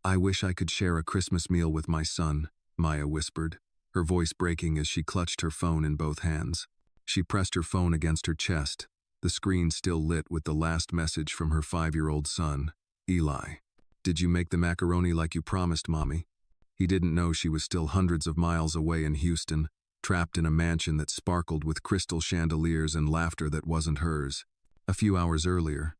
I wish I could share a Christmas meal with my son, Maya whispered, her voice breaking as she clutched her phone in both hands. She pressed her phone against her chest, the screen still lit with the last message from her 5-year-old son, Eli. Did you make the macaroni like you promised, Mommy? He didn't know she was still hundreds of miles away in Houston, trapped in a mansion that sparkled with crystal chandeliers and laughter that wasn't hers. A few hours earlier,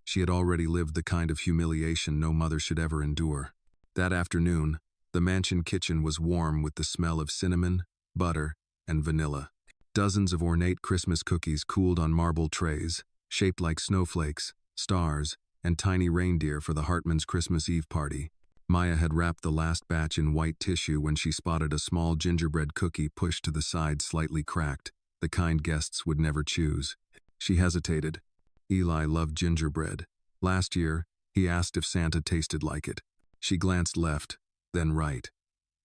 she had already lived the kind of humiliation no mother should ever endure. That afternoon, the mansion kitchen was warm with the smell of cinnamon, butter, and vanilla. Dozens of ornate Christmas cookies cooled on marble trays, shaped like snowflakes, stars, and tiny reindeer for the Hartmans' Christmas Eve party. Maya had wrapped the last batch in white tissue when she spotted a small gingerbread cookie pushed to the side slightly cracked, the kind guests would never choose. She hesitated. Eli loved gingerbread. Last year, he asked if Santa tasted like it. She glanced left, then right.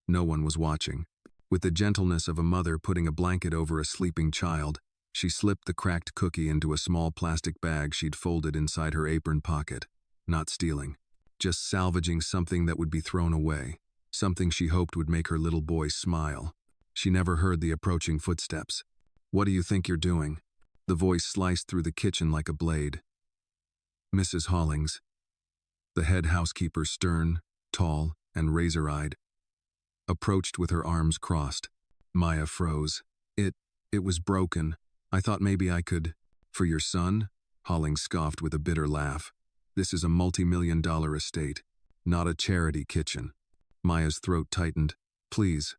No one was watching. With the gentleness of a mother putting a blanket over a sleeping child, she slipped the cracked cookie into a small plastic bag she'd folded inside her apron pocket. Not stealing. Just salvaging something that would be thrown away. Something she hoped would make her little boy smile. She never heard the approaching footsteps. "What do you think you're doing?" The voice sliced through the kitchen like a blade. Mrs. Hollings. The head housekeeper, stern, tall, and razor-eyed, approached with her arms crossed. Maya froze. It was broken. I thought maybe I could." "For your son?" Hollings scoffed with a bitter laugh. "This is a multi-million-dollar estate, not a charity kitchen." Maya's throat tightened. "Please,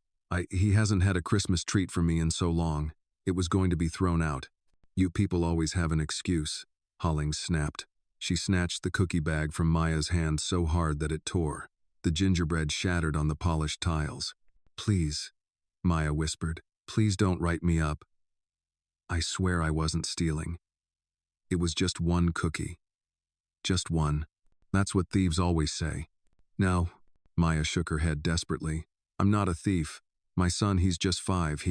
he hasn't had a Christmas treat from me in so long. It was going to be thrown out." "You people always have an excuse," Hollings snapped. She snatched the cookie bag from Maya's hand so hard that it tore. The gingerbread shattered on the polished tiles. "Please," Maya whispered, "please don't write me up. I swear I wasn't stealing. It was just one cookie. Just one. That's what thieves always say." "No," Maya shook her head desperately. "I'm not a thief. My son, he's just 5,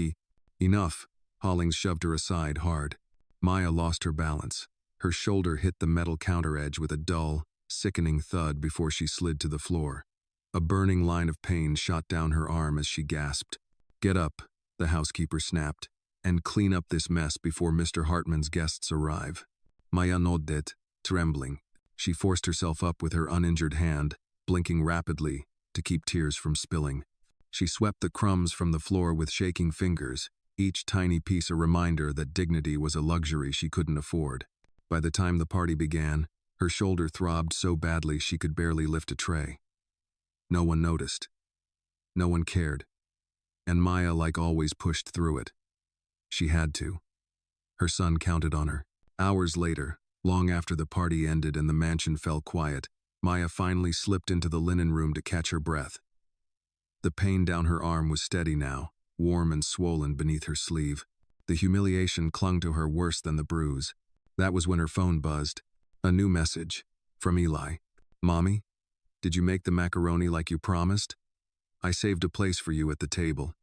Enough." Hollings shoved her aside hard. Maya lost her balance. Her shoulder hit the metal counter edge with a dull, sickening thud before she slid to the floor. A burning line of pain shot down her arm as she gasped. "Get up," the housekeeper snapped, "and clean up this mess before Mr. Hartman's guests arrive." Maya nodded, trembling. She forced herself up with her uninjured hand, blinking rapidly to keep tears from spilling. She swept the crumbs from the floor with shaking fingers, each tiny piece a reminder that dignity was a luxury she couldn't afford. By the time the party began, her shoulder throbbed so badly she could barely lift a tray. No one noticed. No one cared. And Maya, like always, pushed through it. She had to. Her son counted on her. Hours later, long after the party ended and the mansion fell quiet, Maya finally slipped into the linen room to catch her breath. The pain down her arm was steady now, warm and swollen beneath her sleeve. The humiliation clung to her worse than the bruise. That was when her phone buzzed. A new message. From Eli. "Mommy? Did you make the macaroni like you promised? I saved a place for you at the table."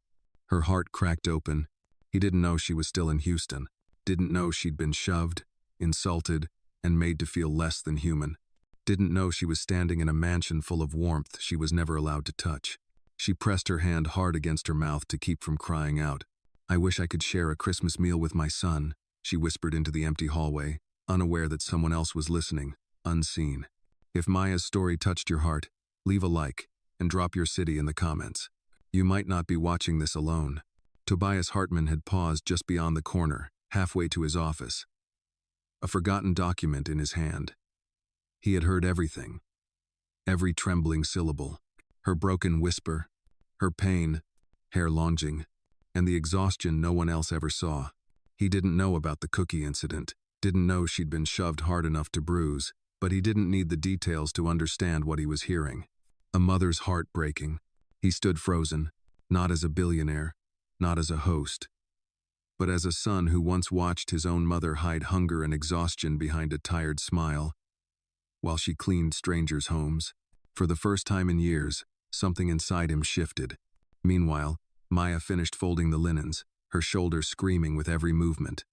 Her heart cracked open. He didn't know she was still in Houston. Didn't know she'd been shoved, insulted, and made to feel less than human. Didn't know she was standing in a mansion full of warmth she was never allowed to touch. She pressed her hand hard against her mouth to keep from crying out. "I wish I could share a Christmas meal with my son," she whispered into the empty hallway, unaware that someone else was listening, unseen. If Maya's story touched your heart, leave a like and drop your city in the comments. You might not be watching this alone. Tobias Hartman had paused just beyond the corner, halfway to his office. A forgotten document in his hand. He had heard everything. Every trembling syllable. Her broken whisper. Her pain, hair longing, and the exhaustion no one else ever saw. He didn't know about the cookie incident, didn't know she'd been shoved hard enough to bruise, but he didn't need the details to understand what he was hearing. A mother's heart breaking. He stood frozen, not as a billionaire, not as a host, but as a son who once watched his own mother hide hunger and exhaustion behind a tired smile while she cleaned strangers' homes. For the first time in years, something inside him shifted. Meanwhile, Maya finished folding the linens, her shoulders screaming with every movement.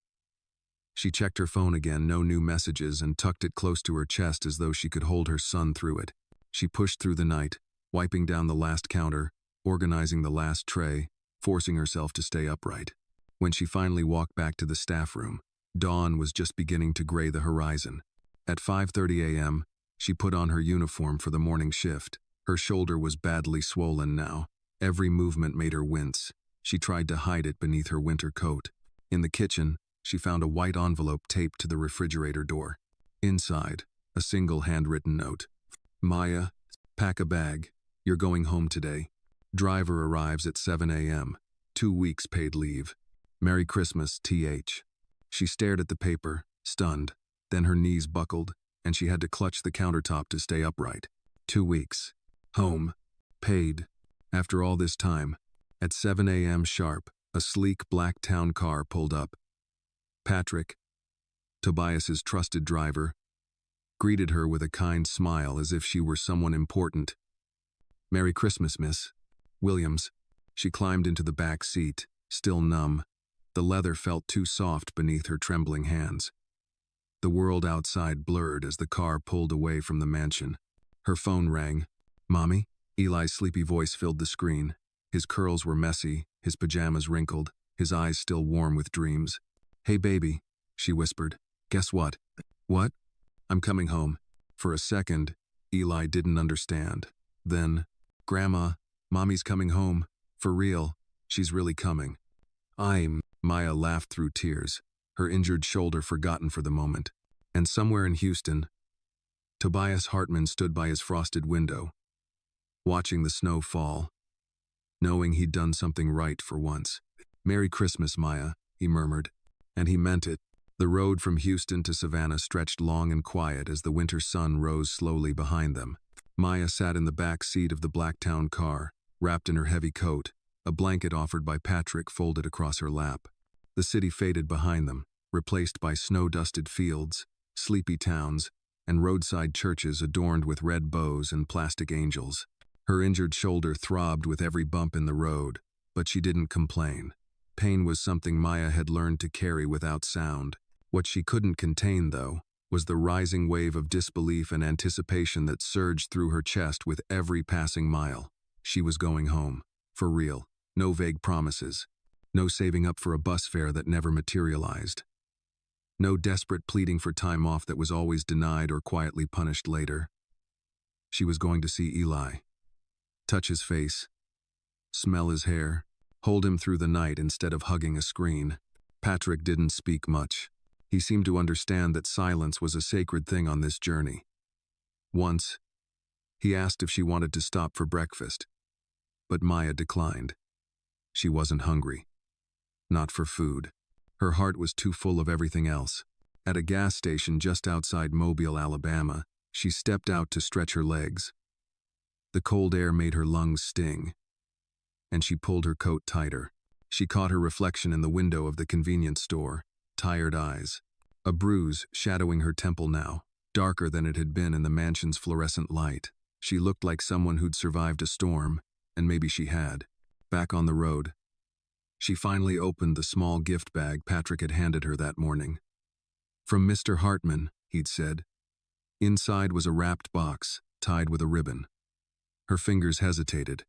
She checked her phone again, no new messages, and tucked it close to her chest as though she could hold her son through it. She pushed through the night, wiping down the last counter, organizing the last tray, forcing herself to stay upright. When she finally walked back to the staff room, dawn was just beginning to gray the horizon. At 5:30 a.m., she put on her uniform for the morning shift. Her shoulder was badly swollen now. Every movement made her wince. She tried to hide it beneath her winter coat. In the kitchen, she found a white envelope taped to the refrigerator door. Inside, a single handwritten note. Maya, pack a bag. You're going home today. Driver arrives at 7 a.m. 2 weeks paid leave. Merry Christmas, T.H. She stared at the paper, stunned. Then her knees buckled, and she had to clutch the countertop to stay upright. 2 weeks. Home. Paid. After all this time, at 7 a.m. sharp, a sleek black town car pulled up. Patrick, Tobias's trusted driver, greeted her with a kind smile as if she were someone important. Merry Christmas, Miss Williams. She climbed into the back seat, still numb. The leather felt too soft beneath her trembling hands. The world outside blurred as the car pulled away from the mansion. Her phone rang. Mommy? Eli's sleepy voice filled the screen. His curls were messy, his pajamas wrinkled, his eyes still warm with dreams. Hey baby, she whispered. Guess what? What? I'm coming home. For a second, Eli didn't understand. Then, Grandma, Mommy's coming home. For real. She's really coming. Maya laughed through tears, her injured shoulder forgotten for the moment. And somewhere in Houston, Tobias Hartman stood by his frosted window, watching the snow fall, knowing he'd done something right for once. Merry Christmas, Maya, he murmured. And he meant it. The road from Houston to Savannah stretched long and quiet as the winter sun rose slowly behind them. Maya sat in the back seat of the Blacktown car, wrapped in her heavy coat, a blanket offered by Patrick folded across her lap. The city faded behind them, replaced by snow-dusted fields, sleepy towns, and roadside churches adorned with red bows and plastic angels. Her injured shoulder throbbed with every bump in the road, but she didn't complain. Pain was something Maya had learned to carry without sound. What she couldn't contain, though, was the rising wave of disbelief and anticipation that surged through her chest with every passing mile. She was going home. For real. No vague promises. No saving up for a bus fare that never materialized. No desperate pleading for time off that was always denied or quietly punished later. She was going to see Eli. Touch his face. Smell his hair. Hold him through the night instead of hugging a screen. Patrick didn't speak much. He seemed to understand that silence was a sacred thing on this journey. Once, he asked if she wanted to stop for breakfast, but Maya declined. She wasn't hungry. Not for food. Her heart was too full of everything else. At a gas station just outside Mobile, Alabama, she stepped out to stretch her legs. The cold air made her lungs sting, and she pulled her coat tighter. She caught her reflection in the window of the convenience store. Tired eyes. A bruise shadowing her temple now, darker than it had been in the mansion's fluorescent light. She looked like someone who'd survived a storm, and maybe she had. Back on the road, she finally opened the small gift bag Patrick had handed her that morning. From Mr. Hartman, he'd said. Inside was a wrapped box, tied with a ribbon. Her fingers hesitated.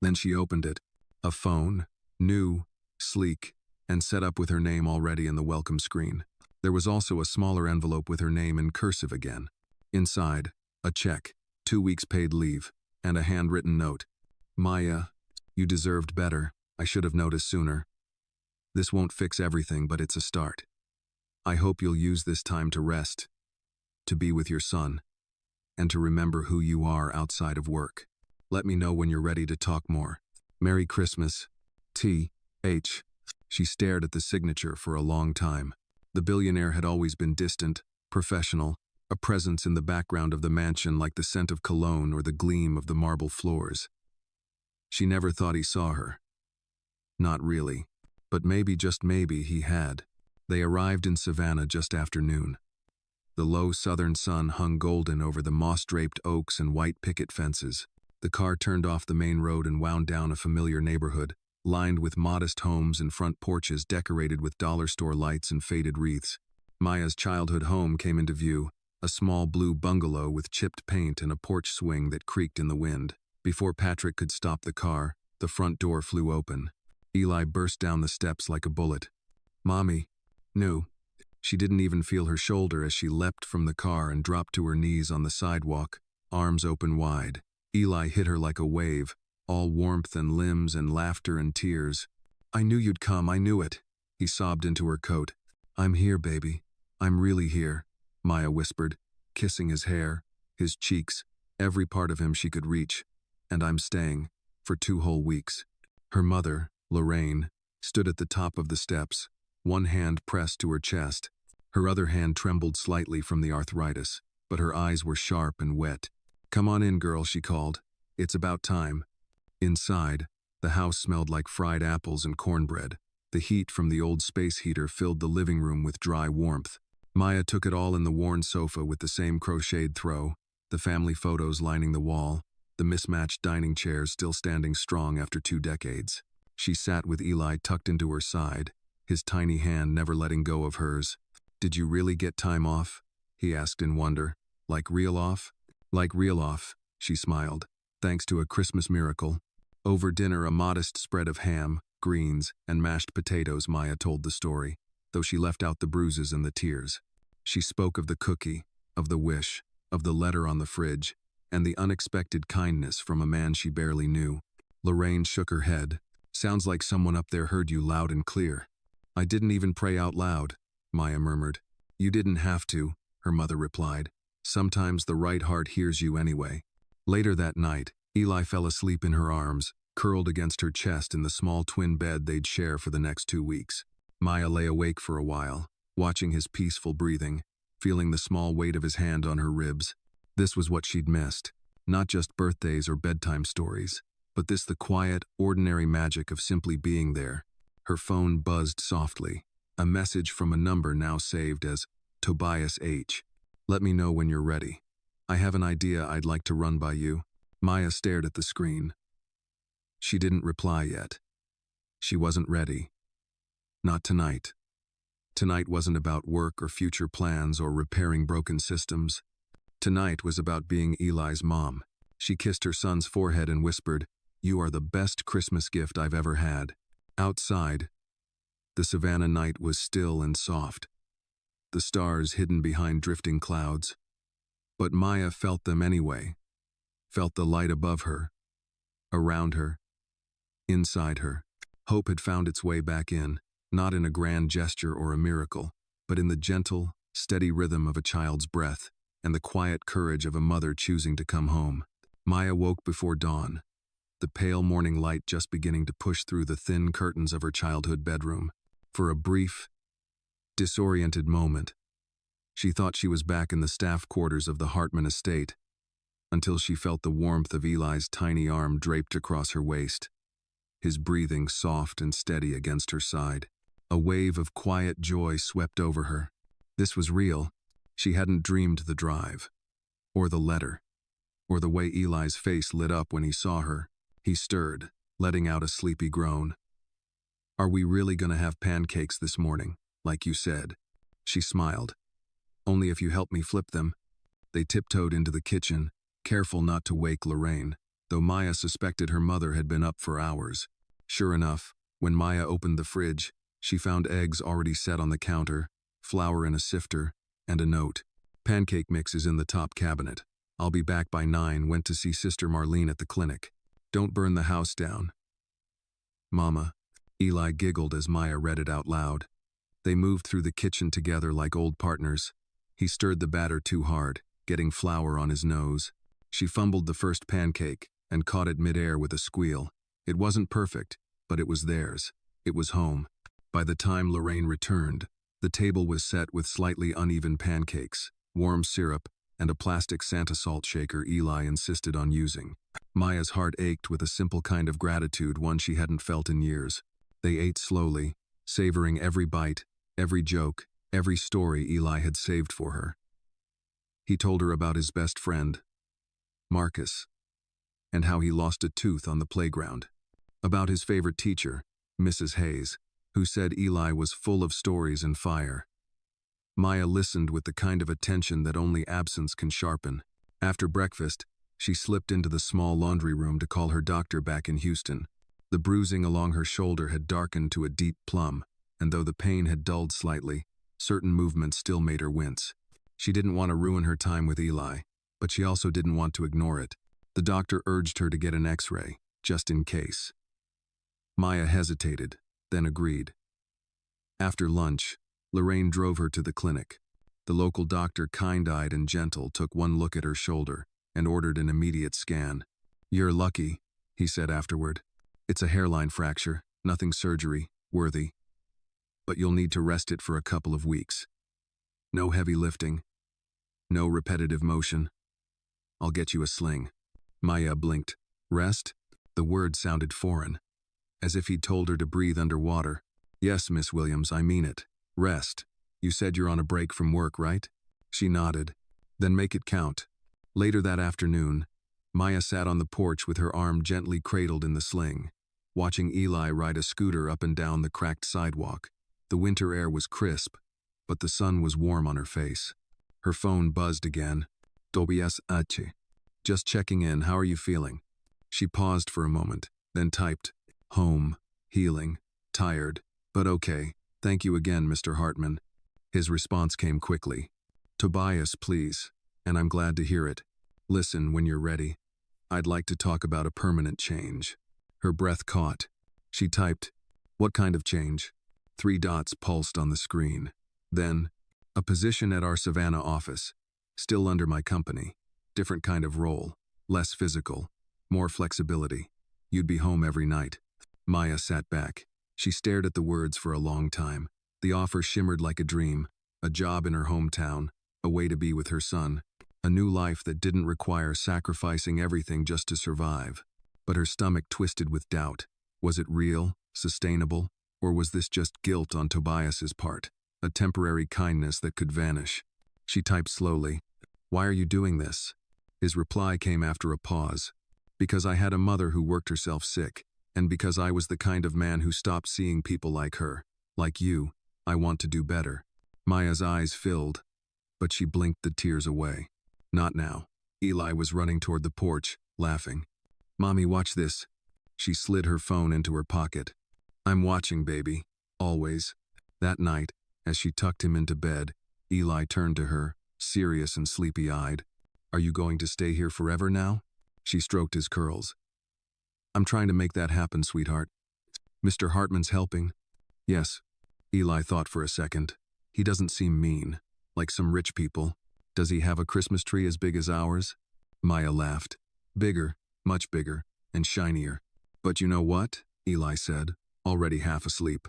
Then she opened it. A phone, new, sleek, and set up with her name already in the welcome screen. There was also a smaller envelope with her name in cursive again. Inside, a check, 2 weeks paid leave, and a handwritten note. Maya, you deserved better. I should have noticed sooner. This won't fix everything, but it's a start. I hope you'll use this time to rest, to be with your son, and to remember who you are outside of work. Let me know when you're ready to talk more. Merry Christmas, T.H. She stared at the signature for a long time. The billionaire had always been distant, professional, a presence in the background of the mansion like the scent of cologne or the gleam of the marble floors. She never thought he saw her. Not really, but maybe, just maybe, he had. They arrived in Savannah just after noon. The low southern sun hung golden over the moss-draped oaks and white picket fences. The car turned off the main road and wound down a familiar neighborhood, lined with modest homes and front porches decorated with dollar store lights and faded wreaths. Maya's childhood home came into view, a small blue bungalow with chipped paint and a porch swing that creaked in the wind. Before Patrick could stop the car, the front door flew open. Eli burst down the steps like a bullet. "Mommy." "No." She didn't even feel her shoulder as she leapt from the car and dropped to her knees on the sidewalk, arms open wide. Eli hit her like a wave, all warmth and limbs and laughter and tears. "I knew you'd come, I knew it." He sobbed into her coat. "I'm here, baby. I'm really here," Maya whispered, kissing his hair, his cheeks, every part of him she could reach. "And I'm staying, for 2 whole weeks." Her mother, Lorraine, stood at the top of the steps, one hand pressed to her chest. Her other hand trembled slightly from the arthritis, but her eyes were sharp and wet. "Come on in, girl," she called. "It's about time." Inside, the house smelled like fried apples and cornbread. The heat from the old space heater filled the living room with dry warmth. Maya took it all in the worn sofa with the same crocheted throw, the family photos lining the wall, the mismatched dining chairs still standing strong after 2 decades. She sat with Eli tucked into her side, his tiny hand never letting go of hers. "Did you really get time off?" he asked in wonder. "Like real off?" "Like real off," she smiled, "thanks to a Christmas miracle." Over dinner, a modest spread of ham, greens, and mashed potatoes, Maya told the story, though she left out the bruises and the tears. She spoke of the cookie, of the wish, of the letter on the fridge, and the unexpected kindness from a man she barely knew. Lorraine shook her head. "Sounds like someone up there heard you loud and clear." "I didn't even pray out loud," Maya murmured. "You didn't have to," her mother replied. "Sometimes the right heart hears you anyway." Later that night, Eli fell asleep in her arms, curled against her chest in the small twin bed they'd share for the next 2 weeks. Maya lay awake for a while, watching his peaceful breathing, feeling the small weight of his hand on her ribs. This was what she'd missed. Not just birthdays or bedtime stories, but the quiet, ordinary magic of simply being there. Her phone buzzed softly, a message from a number now saved as Tobias H. "Let me know when you're ready. I have an idea I'd like to run by you." Maya stared at the screen. She didn't reply yet. She wasn't ready. Not tonight. Tonight wasn't about work or future plans or repairing broken systems. Tonight was about being Eli's mom. She kissed her son's forehead and whispered, "You are the best Christmas gift I've ever had." Outside, the Savannah night was still and soft, the stars hidden behind drifting clouds. But Maya felt them anyway, felt the light above her, around her, inside her. Hope had found its way back in, not in a grand gesture or a miracle, but in the gentle, steady rhythm of a child's breath and the quiet courage of a mother choosing to come home. Maya woke before dawn, the pale morning light just beginning to push through the thin curtains of her childhood bedroom. For a brief, disoriented moment, she thought she was back in the staff quarters of the Hartman estate, until she felt the warmth of Eli's tiny arm draped across her waist, his breathing soft and steady against her side. A wave of quiet joy swept over her. This was real. She hadn't dreamed the drive, or the letter, or the way Eli's face lit up when he saw her. He stirred, letting out a sleepy groan. "Are we really gonna have pancakes this morning, like you said?" She smiled. "Only if you help me flip them." They tiptoed into the kitchen, careful not to wake Lorraine, though Maya suspected her mother had been up for hours. Sure enough, when Maya opened the fridge, she found eggs already set on the counter, flour in a sifter, and a note. "Pancake mix is in the top cabinet. I'll be back by 9. Went to see Sister Marlene at the clinic. Don't burn the house down." "Mama," Eli giggled as Maya read it out loud. They moved through the kitchen together like old partners. He stirred the batter too hard, getting flour on his nose. She fumbled the first pancake and caught it midair with a squeal. It wasn't perfect, but it was theirs. It was home. By the time Lorraine returned, the table was set with slightly uneven pancakes, warm syrup, and a plastic Santa salt shaker Eli insisted on using. Maya's heart ached with a simple kind of gratitude, one she hadn't felt in years. They ate slowly, savoring every bite, every joke, every story Eli had saved for her. He told her about his best friend, Marcus, and how he lost a tooth on the playground. About his favorite teacher, Mrs. Hayes, who said Eli was full of stories and fire. Maya listened with the kind of attention that only absence can sharpen. After breakfast, She slipped into the small laundry room to call her doctor back in Houston. The bruising along her shoulder had darkened to a deep plum, and though the pain had dulled slightly, certain movements still made her wince. She didn't want to ruin her time with Eli, but she also didn't want to ignore it. The doctor urged her to get an X-ray, just in case. Maya hesitated, then agreed. After lunch, Lorraine drove her to the clinic. The local doctor, kind-eyed and gentle, took one look at her shoulder and ordered an immediate scan. "You're lucky," he said afterward. "It's a hairline fracture, nothing surgery-worthy. But you'll need to rest it for a couple of weeks. No heavy lifting. No repetitive motion. I'll get you a sling." Maya blinked. Rest? The word sounded foreign, as if he'd told her to breathe underwater. "Yes, Miss Williams, I mean it. Rest. You said you're on a break from work, right?" She nodded. "Then make it count." Later that afternoon, Maya sat on the porch with her arm gently cradled in the sling, watching Eli ride a scooter up and down the cracked sidewalk. The winter air was crisp, but the sun was warm on her face. Her phone buzzed again. "Tobias Ache. Just checking in, how are you feeling?" She paused for a moment, then typed, "Home, healing, tired, but okay. Thank you again, Mr. Hartman." His response came quickly. "Tobias, please, and I'm glad to hear it. Listen when you're ready. I'd like to talk about a permanent change." Her breath caught. She typed, "What kind of change?" 3 dots pulsed on the screen. Then, "A position at our Savannah office. Still under my company. Different kind of role. Less physical. More flexibility. You'd be home every night." Maya sat back. She stared at the words for a long time. The offer shimmered like a dream. A job in her hometown. A way to be with her son. A new life that didn't require sacrificing everything just to survive. But her stomach twisted with doubt. Was it real? Sustainable? Or was this just guilt on Tobias's part? A temporary kindness that could vanish? She typed slowly, "Why are you doing this?" His reply came after a pause. "Because I had a mother who worked herself sick, and because I was the kind of man who stopped seeing people like her. Like you, I want to do better." Maya's eyes filled, but she blinked the tears away. "Not now." Eli was running toward the porch, laughing. "Mommy, watch this." She slid her phone into her pocket. "I'm watching, baby. Always." That night, as she tucked him into bed, Eli turned to her, serious and sleepy-eyed. "Are you going to stay here forever now?" She stroked his curls. "I'm trying to make that happen, sweetheart." "Mr. Hartman's helping?" "Yes." Eli thought for a second. "He doesn't seem mean, like some rich people. Does he have a Christmas tree as big as ours?" Maya laughed. "Bigger, much bigger, and shinier." "But you know what?" Eli said, already half asleep.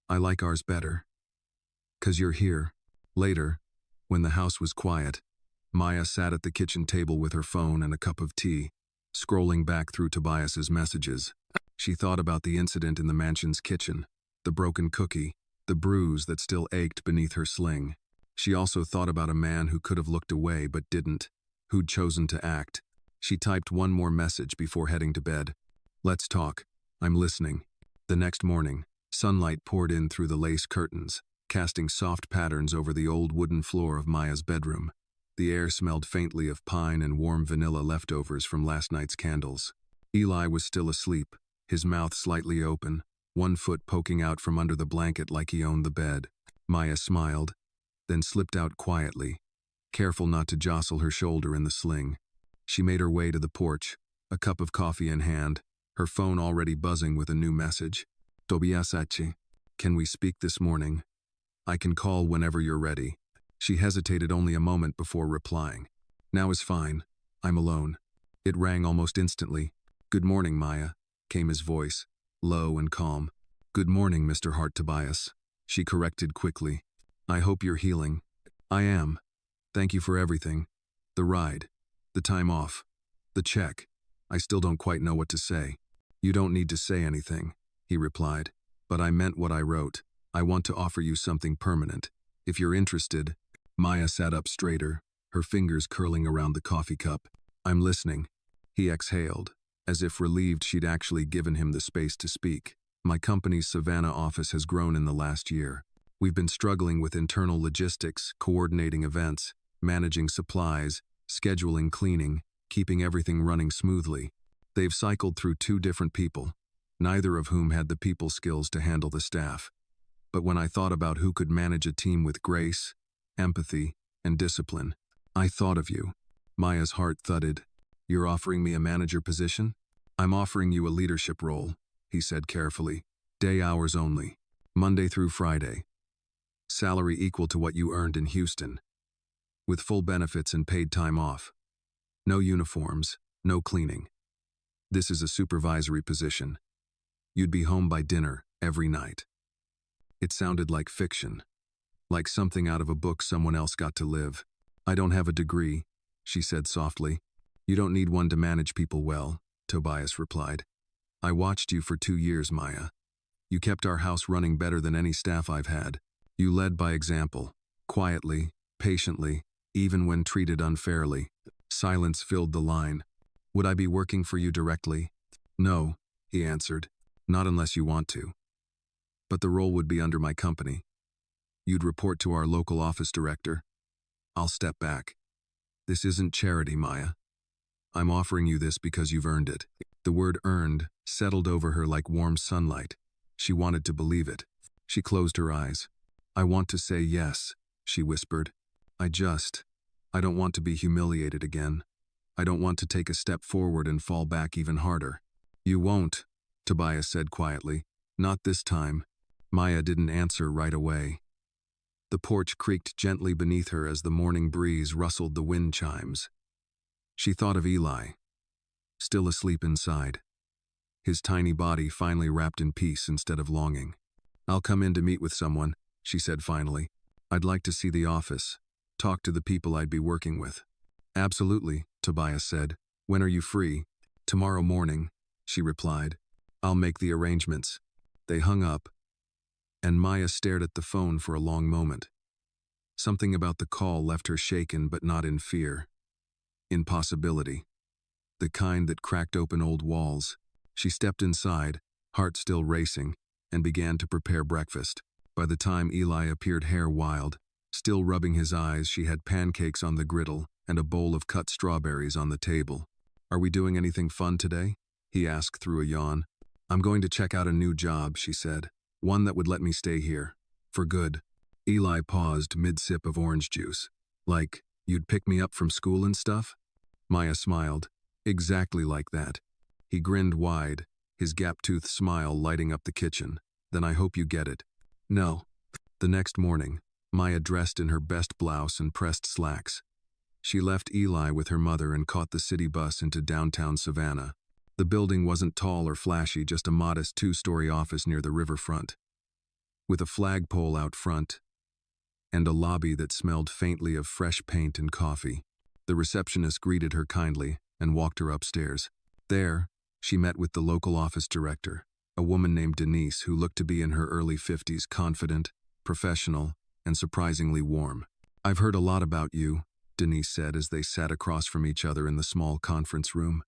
"I like ours better. 'Cause you're here." Later, when the house was quiet, Maya sat at the kitchen table with her phone and a cup of tea, scrolling back through Tobias's messages. She thought about the incident in the mansion's kitchen, the broken cookie, the bruise that still ached beneath her sling. She also thought about a man who could have looked away but didn't, who'd chosen to act. She typed one more message before heading to bed. "Let's talk. I'm listening." The next morning, sunlight poured in through the lace curtains, casting soft patterns over the old wooden floor of Maya's bedroom. The air smelled faintly of pine and warm vanilla leftovers from last night's candles. Eli was still asleep, his mouth slightly open, one foot poking out from under the blanket like he owned the bed. Maya smiled, then slipped out quietly, careful not to jostle her shoulder in the sling. She made her way to the porch, a cup of coffee in hand, her phone already buzzing with a new message. "Tobias Ache, can we speak this morning? I can call whenever you're ready." She hesitated only a moment before replying. "Now is fine. I'm alone." It rang almost instantly. "Good morning, Maya," came his voice, low and calm. "Good morning, Mr. Hart Tobias," she corrected quickly. "I hope you're healing." "I am. Thank you for everything. The ride, the time off, the check. I still don't quite know what to say." "You don't need to say anything," he replied. "But I meant what I wrote. I want to offer you something permanent. If you're interested." Maya sat up straighter, her fingers curling around the coffee cup. "I'm listening." He exhaled, as if relieved she'd actually given him the space to speak. "My company's Savannah office has grown in the last year. We've been struggling with internal logistics, coordinating events, managing supplies, scheduling cleaning, keeping everything running smoothly. They've cycled through 2 different people, neither of whom had the people skills to handle the staff. But when I thought about who could manage a team with grace, empathy, and discipline, I thought of you. Maya's heart thudded. You're offering me a manager position? I'm offering you a leadership role, he said carefully. Day hours only, Monday through Friday. Salary equal to what you earned in Houston, with full benefits and paid time off. No uniforms, no cleaning. This is a supervisory position. You'd be home by dinner every night. It sounded like fiction, like something out of a book someone else got to live. I don't have a degree, she said softly. You don't need one to manage people well, Tobias replied. I watched you for 2 years, Maya. You kept our house running better than any staff I've had. You led by example, quietly, patiently, even when treated unfairly. Silence filled the line. Would I be working for you directly? No, he answered. Not unless you want to. But the role would be under my company. You'd report to our local office director. I'll step back. This isn't charity, Maya. I'm offering you this because you've earned it. The word earned settled over her like warm sunlight. She wanted to believe it. She closed her eyes. I want to say yes, she whispered. I don't want to be humiliated again. I don't want to take a step forward and fall back even harder. You won't, Tobias said quietly. Not this time. Maya didn't answer right away. The porch creaked gently beneath her as the morning breeze rustled the wind chimes. She thought of Eli, still asleep inside, his tiny body finally wrapped in peace instead of longing. I'll come in to meet with someone, she said finally. I'd like to see the office, talk to the people I'd be working with. Absolutely, Tobias said. When are you free? Tomorrow morning, she replied. I'll make the arrangements. They hung up, and Maya stared at the phone for a long moment. Something about the call left her shaken but not in fear. In possibility. The kind that cracked open old walls. She stepped inside, heart still racing, and began to prepare breakfast. By the time Eli appeared hair wild, still rubbing his eyes, she had pancakes on the griddle and a bowl of cut strawberries on the table. Are we doing anything fun today? He asked through a yawn. I'm going to check out a new job, she said. One that would let me stay here. For good. Eli paused mid-sip of orange juice. Like, you'd pick me up from school and stuff? Maya smiled. Exactly like that. He grinned wide, his gap-toothed smile lighting up the kitchen. Then I hope you get it. No. The next morning, Maya dressed in her best blouse and pressed slacks. She left Eli with her mother and caught the city bus into downtown Savannah. The building wasn't tall or flashy, just a modest 2-story office near the riverfront, with a flagpole out front and a lobby that smelled faintly of fresh paint and coffee. The receptionist greeted her kindly and walked her upstairs. There, she met with the local office director, a woman named Denise who looked to be in her early 50s, confident, professional, and surprisingly warm. I've heard a lot about you, Denise said as they sat across from each other in the small conference room.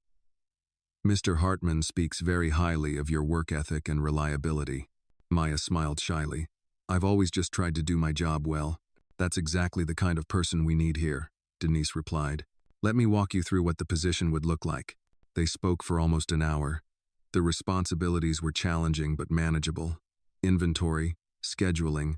Mr. Hartman speaks very highly of your work ethic and reliability. Maya smiled shyly. I've always just tried to do my job well. That's exactly the kind of person we need here, Denise replied. Let me walk you through what the position would look like. They spoke for almost an hour. The responsibilities were challenging but manageable. Inventory, scheduling,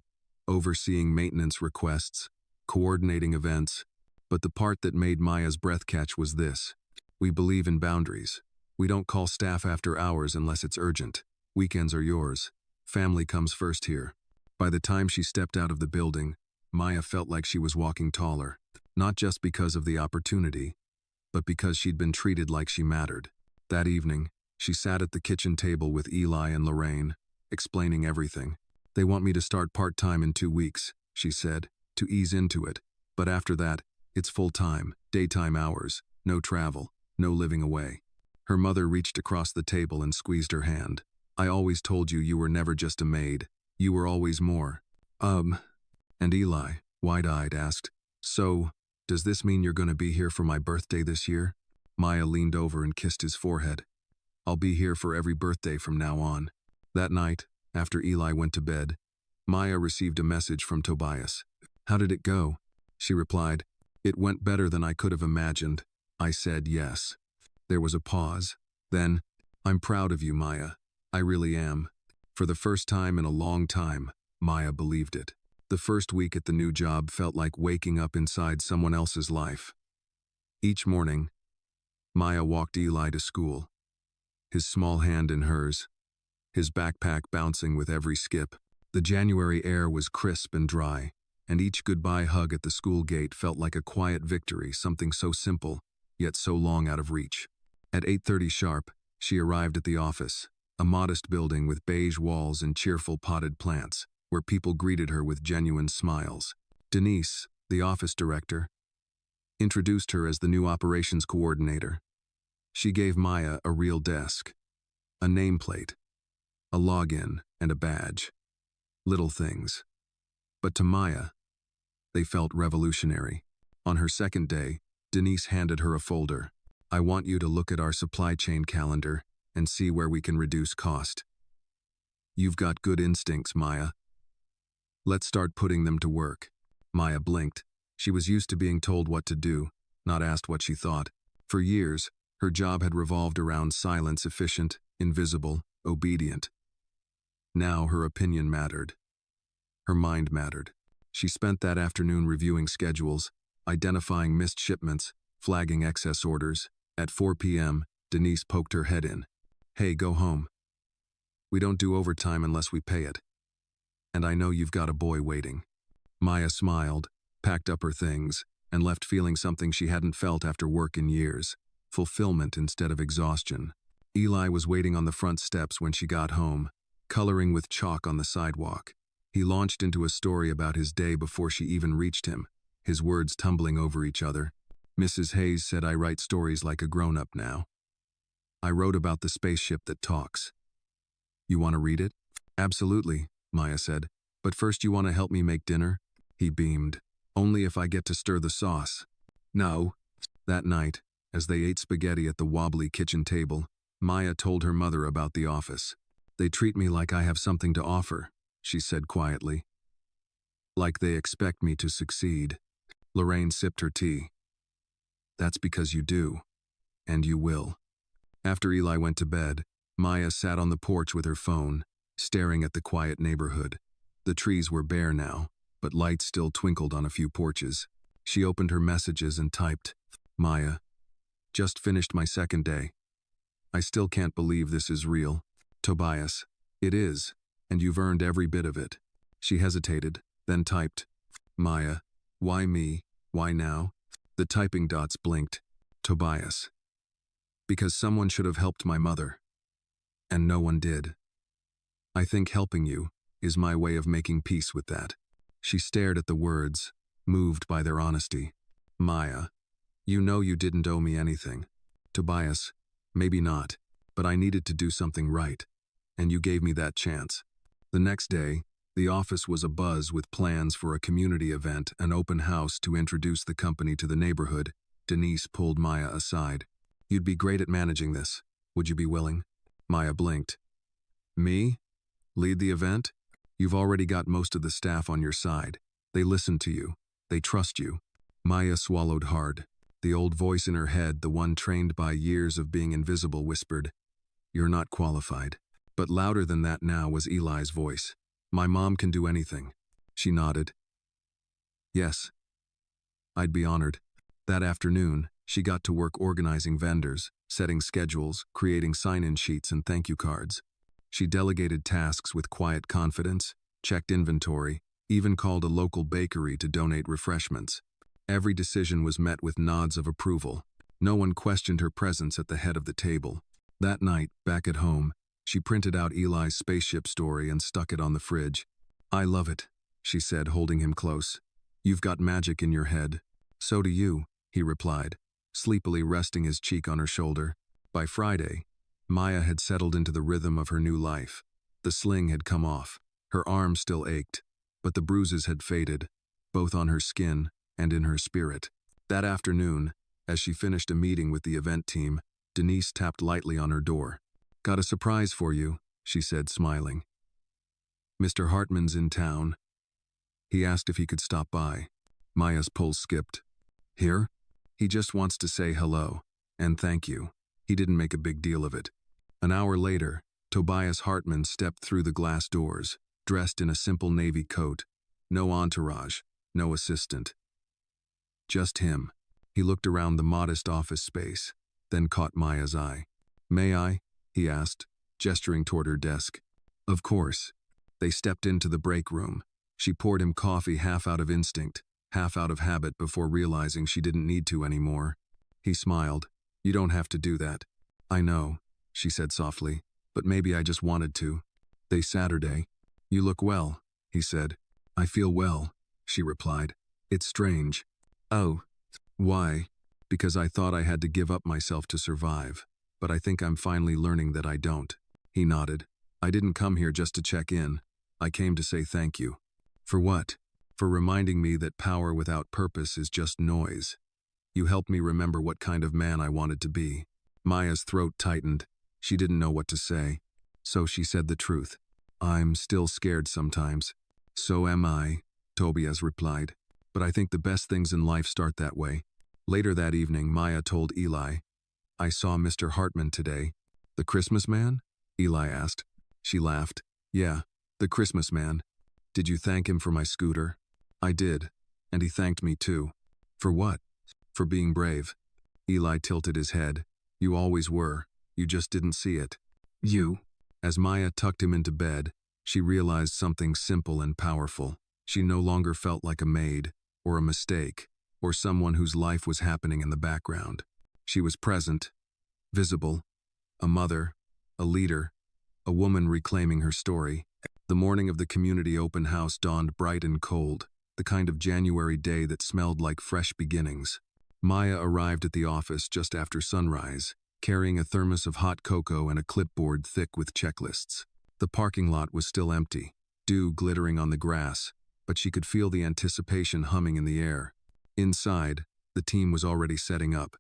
overseeing maintenance requests, coordinating events. But the part that made Maya's breath catch was this. We believe in boundaries. We don't call staff after hours unless it's urgent. Weekends are yours. Family comes first here. By the time she stepped out of the building, Maya felt like she was walking taller, not just because of the opportunity, but because she'd been treated like she mattered. That evening, she sat at the kitchen table with Eli and Lorraine, explaining everything. They want me to start part-time in 2 weeks, she said, to ease into it. But after that, it's full-time, daytime hours, no travel, no living away. Her mother reached across the table and squeezed her hand. I always told you you were never just a maid. You were always more. And Eli, wide-eyed, asked, So, does this mean you're going to be here for my birthday this year? Maya leaned over and kissed his forehead. I'll be here for every birthday from now on. That night, after Eli went to bed, Maya received a message from Tobias. How did it go? She replied, It went better than I could have imagined. I said yes. There was a pause. Then, I'm proud of you, Maya. I really am. For the first time in a long time, Maya believed it. The first week at the new job felt like waking up inside someone else's life. Each morning, Maya walked Eli to school, his small hand in hers, his backpack bouncing with every skip. The January air was crisp and dry, and each goodbye hug at the school gate felt like a quiet victory, something so simple, yet so long out of reach. At 8:30 sharp, she arrived at the office, a modest building with beige walls and cheerful potted plants, where people greeted her with genuine smiles. Denise, the office director, introduced her as the new operations coordinator. She gave Maya a real desk, a nameplate, a login, and a badge. Little things. But to Maya, they felt revolutionary. On her second day, Denise handed her a folder. I want you to look at our supply chain calendar and see where we can reduce cost. You've got good instincts, Maya. Let's start putting them to work. Maya blinked. She was used to being told what to do, not asked what she thought. For years, her job had revolved around silence, efficient, invisible, obedient. Now her opinion mattered. Her mind mattered. She spent that afternoon reviewing schedules, identifying missed shipments, flagging excess orders. At 4 p.m., Denise poked her head in. Hey, go home. We don't do overtime unless we pay it. And I know you've got a boy waiting. Maya smiled, packed up her things, and left feeling something she hadn't felt after work in years. Fulfillment instead of exhaustion. Eli was waiting on the front steps when she got home, coloring with chalk on the sidewalk. He launched into a story about his day before she even reached him, his words tumbling over each other. Mrs. Hayes said I write stories like a grown-up now. I wrote about the spaceship that talks. You want to read it? Absolutely, Maya said. But first you want to help me make dinner? He beamed. Only if I get to stir the sauce. No. That night, as they ate spaghetti at the wobbly kitchen table, Maya told her mother about the office. They treat me like I have something to offer, she said quietly. Like they expect me to succeed. Lorraine sipped her tea. That's because you do. And you will. After Eli went to bed, Maya sat on the porch with her phone, staring at the quiet neighborhood. The trees were bare now, but lights still twinkled on a few porches. She opened her messages and typed, Maya, just finished my second day. I still can't believe this is real. Tobias, it is, and you've earned every bit of it. She hesitated, then typed, Maya, why me, why now? The typing dots blinked. Tobias. Because someone should have helped my mother. And no one did. I think helping you is my way of making peace with that. She stared at the words, moved by their honesty. Maya, you know you didn't owe me anything. Tobias, maybe not, but I needed to do something right. And you gave me that chance. The next day, the office was abuzz with plans for a community event, an open house to introduce the company to the neighborhood. Denise pulled Maya aside. You'd be great at managing this. Would you be willing? Maya blinked. Me? Lead the event? You've already got most of the staff on your side. They listen to you. They trust you. Maya swallowed hard. The old voice in her head, the one trained by years of being invisible, whispered, You're not qualified. But louder than that now was Eli's voice. My mom can do anything. She nodded. Yes. I'd be honored. That afternoon, she got to work organizing vendors, setting schedules, creating sign-in sheets and thank you cards. She delegated tasks with quiet confidence, checked inventory, even called a local bakery to donate refreshments. Every decision was met with nods of approval. No one questioned her presence at the head of the table. That night, back at home, she printed out Eli's spaceship story and stuck it on the fridge. I love it, she said, holding him close. You've got magic in your head. So do you, he replied, sleepily resting his cheek on her shoulder. By Friday, Maya had settled into the rhythm of her new life. The sling had come off. Her arm still ached, but the bruises had faded, both on her skin and in her spirit. That afternoon, as she finished a meeting with the event team, Denise tapped lightly on her door. Got a surprise for you, she said, smiling. Mr. Hartman's in town. He asked if he could stop by. Maya's pulse skipped. Here? He just wants to say hello. And thank you. He didn't make a big deal of it. An hour later, Tobias Hartman stepped through the glass doors, dressed in a simple navy coat. No entourage, no assistant. Just him. He looked around the modest office space, then caught Maya's eye. "May I?" he asked, gesturing toward her desk. "Of course." They stepped into the break room. She poured him coffee half out of instinct, half out of habit before realizing she didn't need to anymore. He smiled. "You don't have to do that." "I know," she said softly, "but maybe I just wanted to." They Saturday. "You look well," he said. "I feel well," she replied. "It's strange." "Oh. Why?" "Because I thought I had to give up myself to survive, but I think I'm finally learning that I don't." He nodded. "I didn't come here just to check in. I came to say thank you." "For what?" "For reminding me that power without purpose is just noise. You helped me remember what kind of man I wanted to be." Maya's throat tightened. She didn't know what to say. So she said the truth. "I'm still scared sometimes." "So am I," Tobias replied. "But I think the best things in life start that way." Later that evening, Maya told Eli, "I saw Mr. Hartman today." "The Christmas man?" Eli asked. She laughed. "Yeah, the Christmas man. Did you thank him for my scooter?" "I did. And he thanked me too." "For what?" "For being brave." Eli tilted his head. "You always were. You just didn't see it." "You?" As Maya tucked him into bed, she realized something simple and powerful. She no longer felt like a maid, or a mistake, or someone whose life was happening in the background. She was present, visible, a mother, a leader, a woman reclaiming her story. The morning of the community open house dawned bright and cold, the kind of January day that smelled like fresh beginnings. Maya arrived at the office just after sunrise, carrying a thermos of hot cocoa and a clipboard thick with checklists. The parking lot was still empty, dew glittering on the grass, but she could feel the anticipation humming in the air. Inside, the team was already setting up.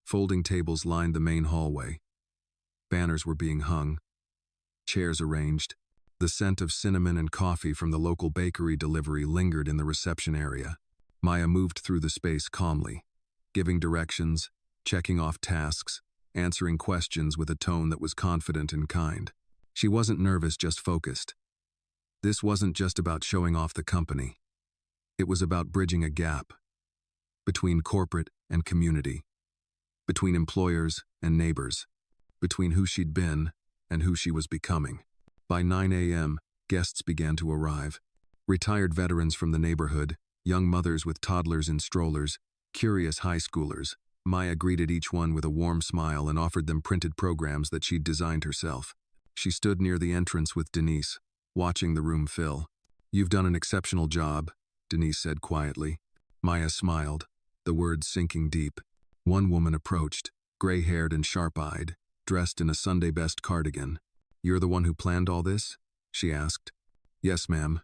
Folding tables lined the main hallway. Banners were being hung, chairs arranged. The scent of cinnamon and coffee from the local bakery delivery lingered in the reception area. Maya moved through the space calmly, giving directions, checking off tasks, answering questions with a tone that was confident and kind. She wasn't nervous, just focused. This wasn't just about showing off the company. It was about bridging a gap between corporate and community, between employers and neighbors, between who she'd been and who she was becoming. By 9 a.m., guests began to arrive. Retired veterans from the neighborhood, young mothers with toddlers in strollers, curious high schoolers. Maya greeted each one with a warm smile and offered them printed programs that she'd designed herself. She stood near the entrance with Denise, watching the room fill. "You've done an exceptional job," Denise said quietly. Maya smiled, the words sinking deep. One woman approached, gray-haired and sharp-eyed, dressed in a Sunday-best cardigan. "You're the one who planned all this?" she asked. "Yes, ma'am."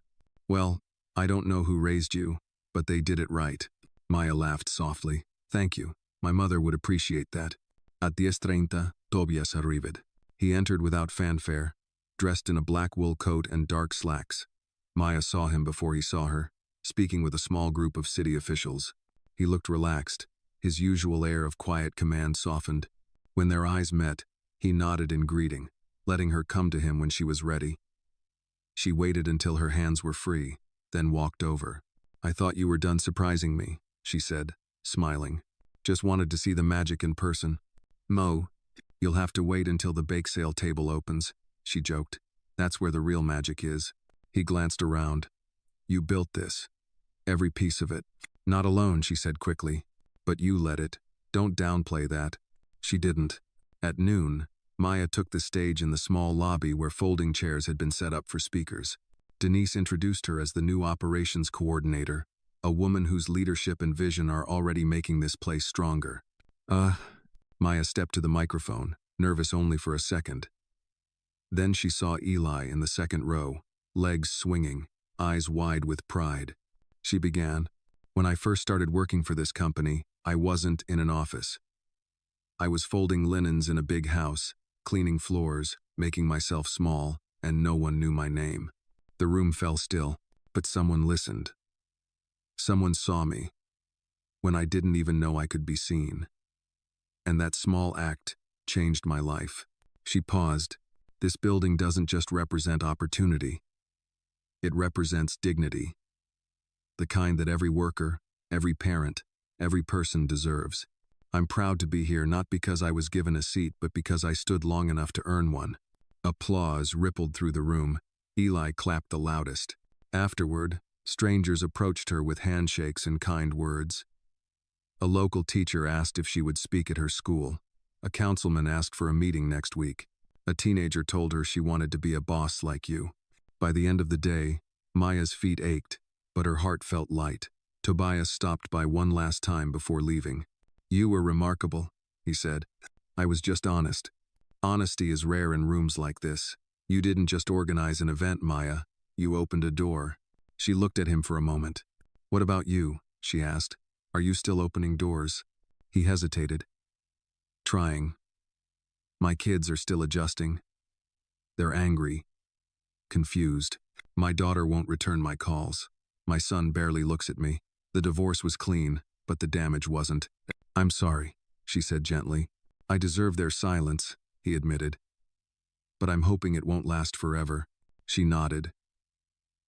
"Well, I don't know who raised you, but they did it right." Maya laughed softly. "Thank you. My mother would appreciate that." At 10:30, Tobias arrived. He entered without fanfare, dressed in a black wool coat and dark slacks. Maya saw him before he saw her, speaking with a small group of city officials. He looked relaxed, his usual air of quiet command softened. When their eyes met, he nodded in greeting, letting her come to him when she was ready. She waited until her hands were free, then walked over. "I thought you were done surprising me," she said, smiling. "Just wanted to see the magic in person." "Mo, you'll have to wait until the bake sale table opens," she joked. "That's where the real magic is." He glanced around. "You built this. Every piece of it." "Not alone," she said quickly. "But you led it. Don't downplay that." She didn't. At noon, Maya took the stage in the small lobby where folding chairs had been set up for speakers. Denise introduced her as the new operations coordinator, a woman whose leadership and vision are already making this place stronger. Maya stepped to the microphone, nervous only for a second. Then she saw Eli in the second row, legs swinging, eyes wide with pride. She began, "When I first started working for this company, I wasn't in an office. I was folding linens in a big house, cleaning floors, making myself small, and no one knew my name." The room fell still, but someone listened. Someone saw me. when I didn't even know I could be seen. And that small act changed my life. She paused. This building doesn't just represent opportunity. It represents dignity. The kind that every worker, every parent, every person deserves. I'm proud to be here not because I was given a seat but because I stood long enough to earn one. Applause rippled through the room. Eli clapped the loudest. Afterward, strangers approached her with handshakes and kind words. A local teacher asked if she would speak at her school. A councilman asked for a meeting next week. A teenager told her she wanted to be a boss like you. By the end of the day, Maya's feet ached, but her heart felt light. Tobias stopped by one last time before leaving. "You were remarkable," he said. "I was just honest. Honesty is rare in rooms like this. You didn't just organize an event, Maya. You opened a door." She looked at him for a moment. "What about you?" she asked. "Are you still opening doors?" He hesitated. "Trying. My kids are still adjusting. They're angry, confused. My daughter won't return my calls. My son barely looks at me. The divorce was clean, but the damage wasn't." "I'm sorry," she said gently. "I deserve their silence," he admitted. "But I'm hoping it won't last forever." She nodded.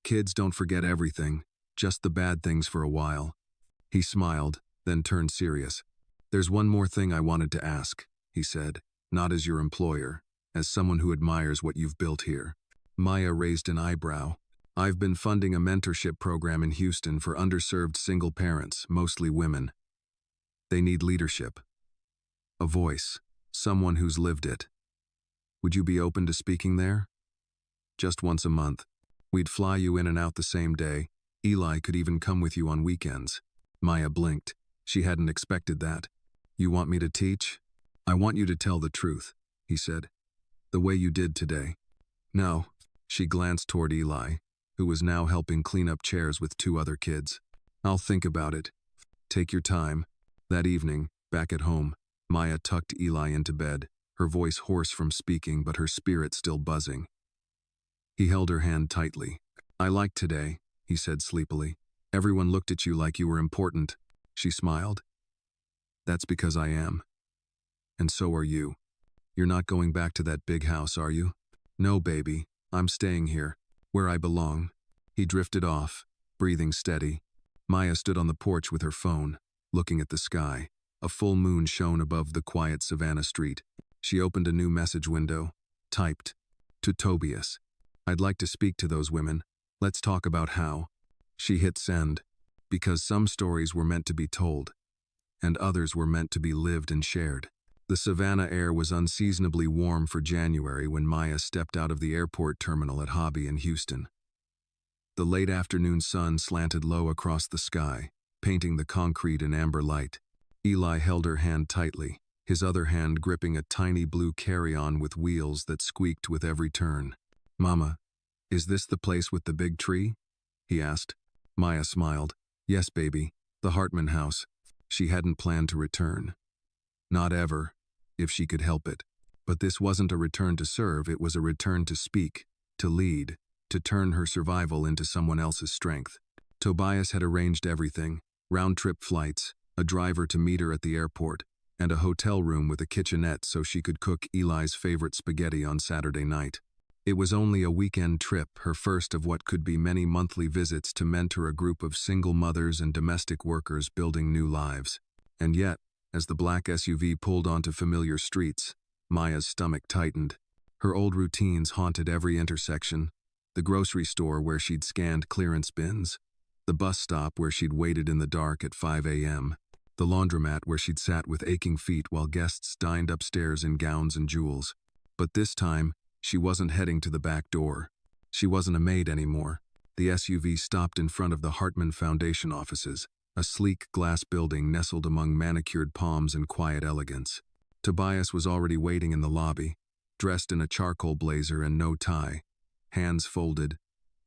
"Kids don't forget everything, just the bad things for a while." He smiled, then turned serious. "There's one more thing I wanted to ask," he said, "not as your employer, as someone who admires what you've built here." Maya raised an eyebrow. "I've been funding a mentorship program in Houston for underserved single parents, mostly women. They need leadership. A voice, someone who's lived it. Would you be open to speaking there? Just once a month. We'd fly you in and out the same day. Eli could even come with you on weekends." Maya blinked. She hadn't expected that. "You want me to teach?" "I want you to tell the truth," he said. "The way you did today." "No." She glanced toward Eli, who was now helping clean up chairs with two other kids. "I'll think about it. Take your time." That evening, back at home, Maya tucked Eli into bed, her voice hoarse from speaking but her spirit still buzzing. He held her hand tightly. "I liked today," he said sleepily. "Everyone looked at you like you were important." She smiled. "That's because I am. And so are you. You're not going back to that big house, are you?" "No, baby. I'm staying here, where I belong." He drifted off, breathing steady. Maya stood on the porch with her phone, looking at the sky. A full moon shone above the quiet Savannah street. She opened a new message window, typed, "To Tobias. I'd like to speak to those women. Let's talk about how." She hit send, because some stories were meant to be told, and others were meant to be lived and shared. The Savannah air was unseasonably warm for January when Maya stepped out of the airport terminal at Hobby in Houston. The late afternoon sun slanted low across the sky, painting the concrete in amber light. Eli held her hand tightly, his other hand gripping a tiny blue carry-on with wheels that squeaked with every turn. "Mama, is this the place with the big tree?" he asked. Maya smiled. "Yes, baby, the Hartman house." She hadn't planned to return. Not ever, if she could help it. But this wasn't a return to serve, it was a return to speak, to lead, to turn her survival into someone else's strength. Tobias had arranged everything: round-trip flights, a driver to meet her at the airport, and a hotel room with a kitchenette so she could cook Eli's favorite spaghetti on Saturday night. It was only a weekend trip, her first of what could be many monthly visits to mentor a group of single mothers and domestic workers building new lives. And yet, as the black SUV pulled onto familiar streets, Maya's stomach tightened. Her old routines haunted every intersection: the grocery store where she'd scanned clearance bins, the bus stop where she'd waited in the dark at 5 a.m., the laundromat where she'd sat with aching feet while guests dined upstairs in gowns and jewels. But this time, she wasn't heading to the back door. She wasn't a maid anymore. The SUV stopped in front of the Hartman Foundation offices, a sleek glass building nestled among manicured palms and quiet elegance. Tobias was already waiting in the lobby, dressed in a charcoal blazer and no tie, hands folded,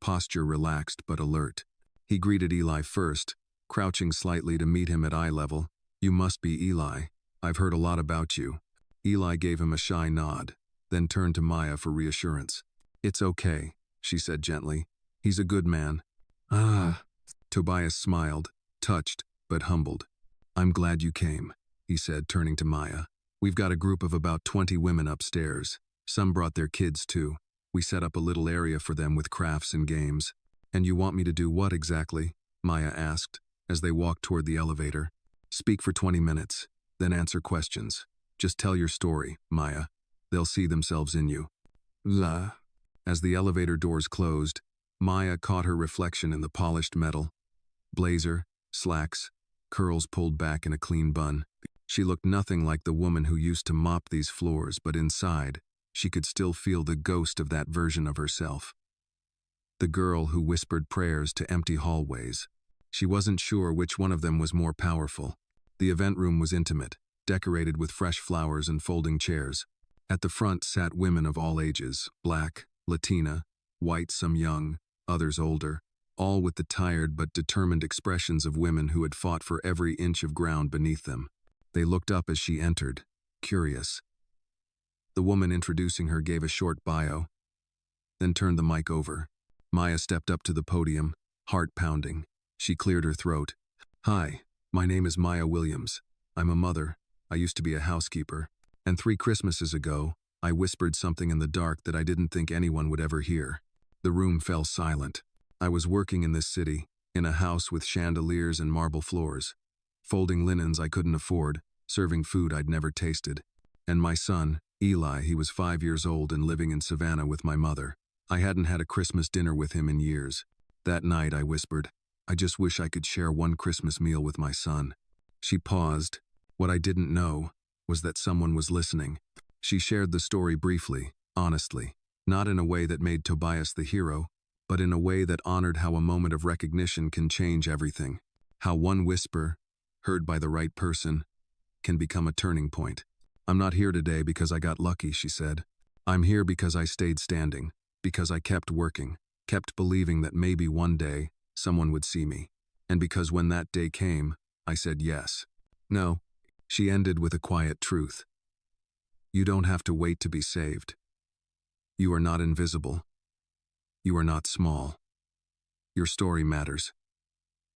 posture relaxed but alert. He greeted Eli first, crouching slightly to meet him at eye level. "You must be Eli. I've heard a lot about you." Eli gave him a shy nod, then turned to Maya for reassurance. "It's okay," she said gently. "He's a good man." "Ah." Tobias smiled, touched but humbled. I'm glad you came, he said, turning to Maya. We've got a group of about 20 women upstairs. Some brought their kids too. We set up a little area for them with crafts and games. And you want me to do what exactly? Maya asked, as they walked toward the elevator. Speak for 20 minutes, then answer questions. Just tell your story, Maya. They'll see themselves in you. La. As the elevator doors closed, Maya caught her reflection in the polished metal. Blazer, slacks, curls pulled back in a clean bun. She looked nothing like the woman who used to mop these floors, but inside, she could still feel the ghost of that version of herself. The girl who whispered prayers to empty hallways. She wasn't sure which one of them was more powerful. The event room was intimate, decorated with fresh flowers and folding chairs. At the front sat women of all ages, black, Latina, white, some young, others older, all with the tired but determined expressions of women who had fought for every inch of ground beneath them. They looked up as she entered, curious. The woman introducing her gave a short bio, then turned the mic over. Maya stepped up to the podium, heart pounding. She cleared her throat. Hi, my name is Maya Williams. I'm a mother. I used to be a housekeeper. And 3 Christmases ago, I whispered something in the dark that I didn't think anyone would ever hear. The room fell silent. I was working in this city, in a house with chandeliers and marble floors, folding linens I couldn't afford, serving food I'd never tasted. And my son, Eli, he was 5 years old and living in Savannah with my mother. I hadn't had a Christmas dinner with him in years. That night I whispered, I just wish I could share one Christmas meal with my son. She paused. What I didn't know was that someone was listening. She shared the story briefly, honestly, not in a way that made Tobias the hero, but in a way that honored how a moment of recognition can change everything. How one whisper, heard by the right person, can become a turning point. I'm not here today because I got lucky, she said. I'm here because I stayed standing, because I kept working, kept believing that maybe one day someone would see me. And because when that day came, I said yes. No, she ended with a quiet truth. You don't have to wait to be saved. You are not invisible. You are not small. Your story matters.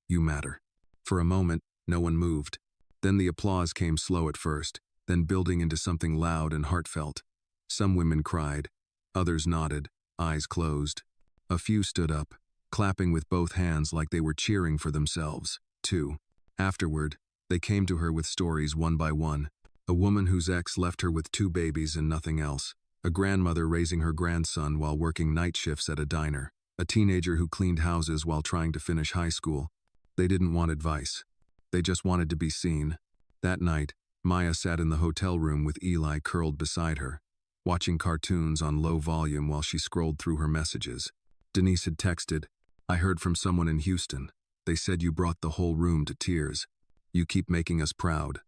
You matter. For a moment, no one moved. Then the applause came slow at first, then building into something loud and heartfelt. Some women cried. Others nodded, eyes closed. A few stood up, clapping with both hands like they were cheering for themselves, too. Afterward, they came to her with stories one by one. A woman whose ex left her with 2 babies and nothing else. A grandmother raising her grandson while working night shifts at a diner. A teenager who cleaned houses while trying to finish high school. They didn't want advice. They just wanted to be seen. That night, Maya sat in the hotel room with Eli curled beside her, watching cartoons on low volume while she scrolled through her messages. Denise had texted, I heard from someone in Houston. They said you brought the whole room to tears. You keep making us proud.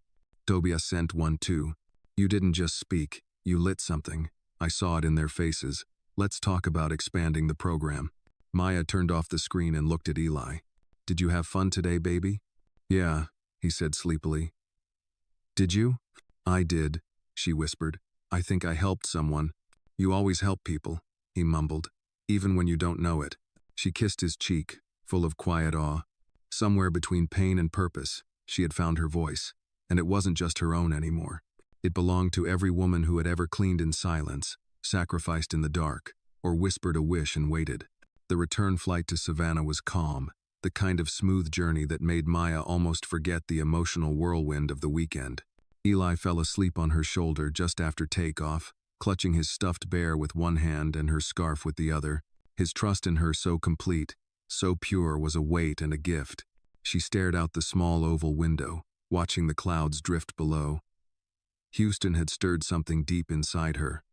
Tobias sent one too. You didn't just speak, you lit something. I saw it in their faces. Let's talk about expanding the program. Maya turned off the screen and looked at Eli. Did you have fun today, baby? Yeah, he said sleepily. Did you? I did, she whispered. I think I helped someone. You always help people, he mumbled, even when you don't know it. She kissed his cheek, full of quiet awe. Somewhere between pain and purpose, she had found her voice, and it wasn't just her own anymore. It belonged to every woman who had ever cleaned in silence, sacrificed in the dark, or whispered a wish and waited. The return flight to Savannah was calm, the kind of smooth journey that made Maya almost forget the emotional whirlwind of the weekend. Eli fell asleep on her shoulder just after takeoff, clutching his stuffed bear with one hand and her scarf with the other. His trust in her so complete, so pure, was a weight and a gift. She stared out the small oval window, watching the clouds drift below. Houston had stirred something deep inside her.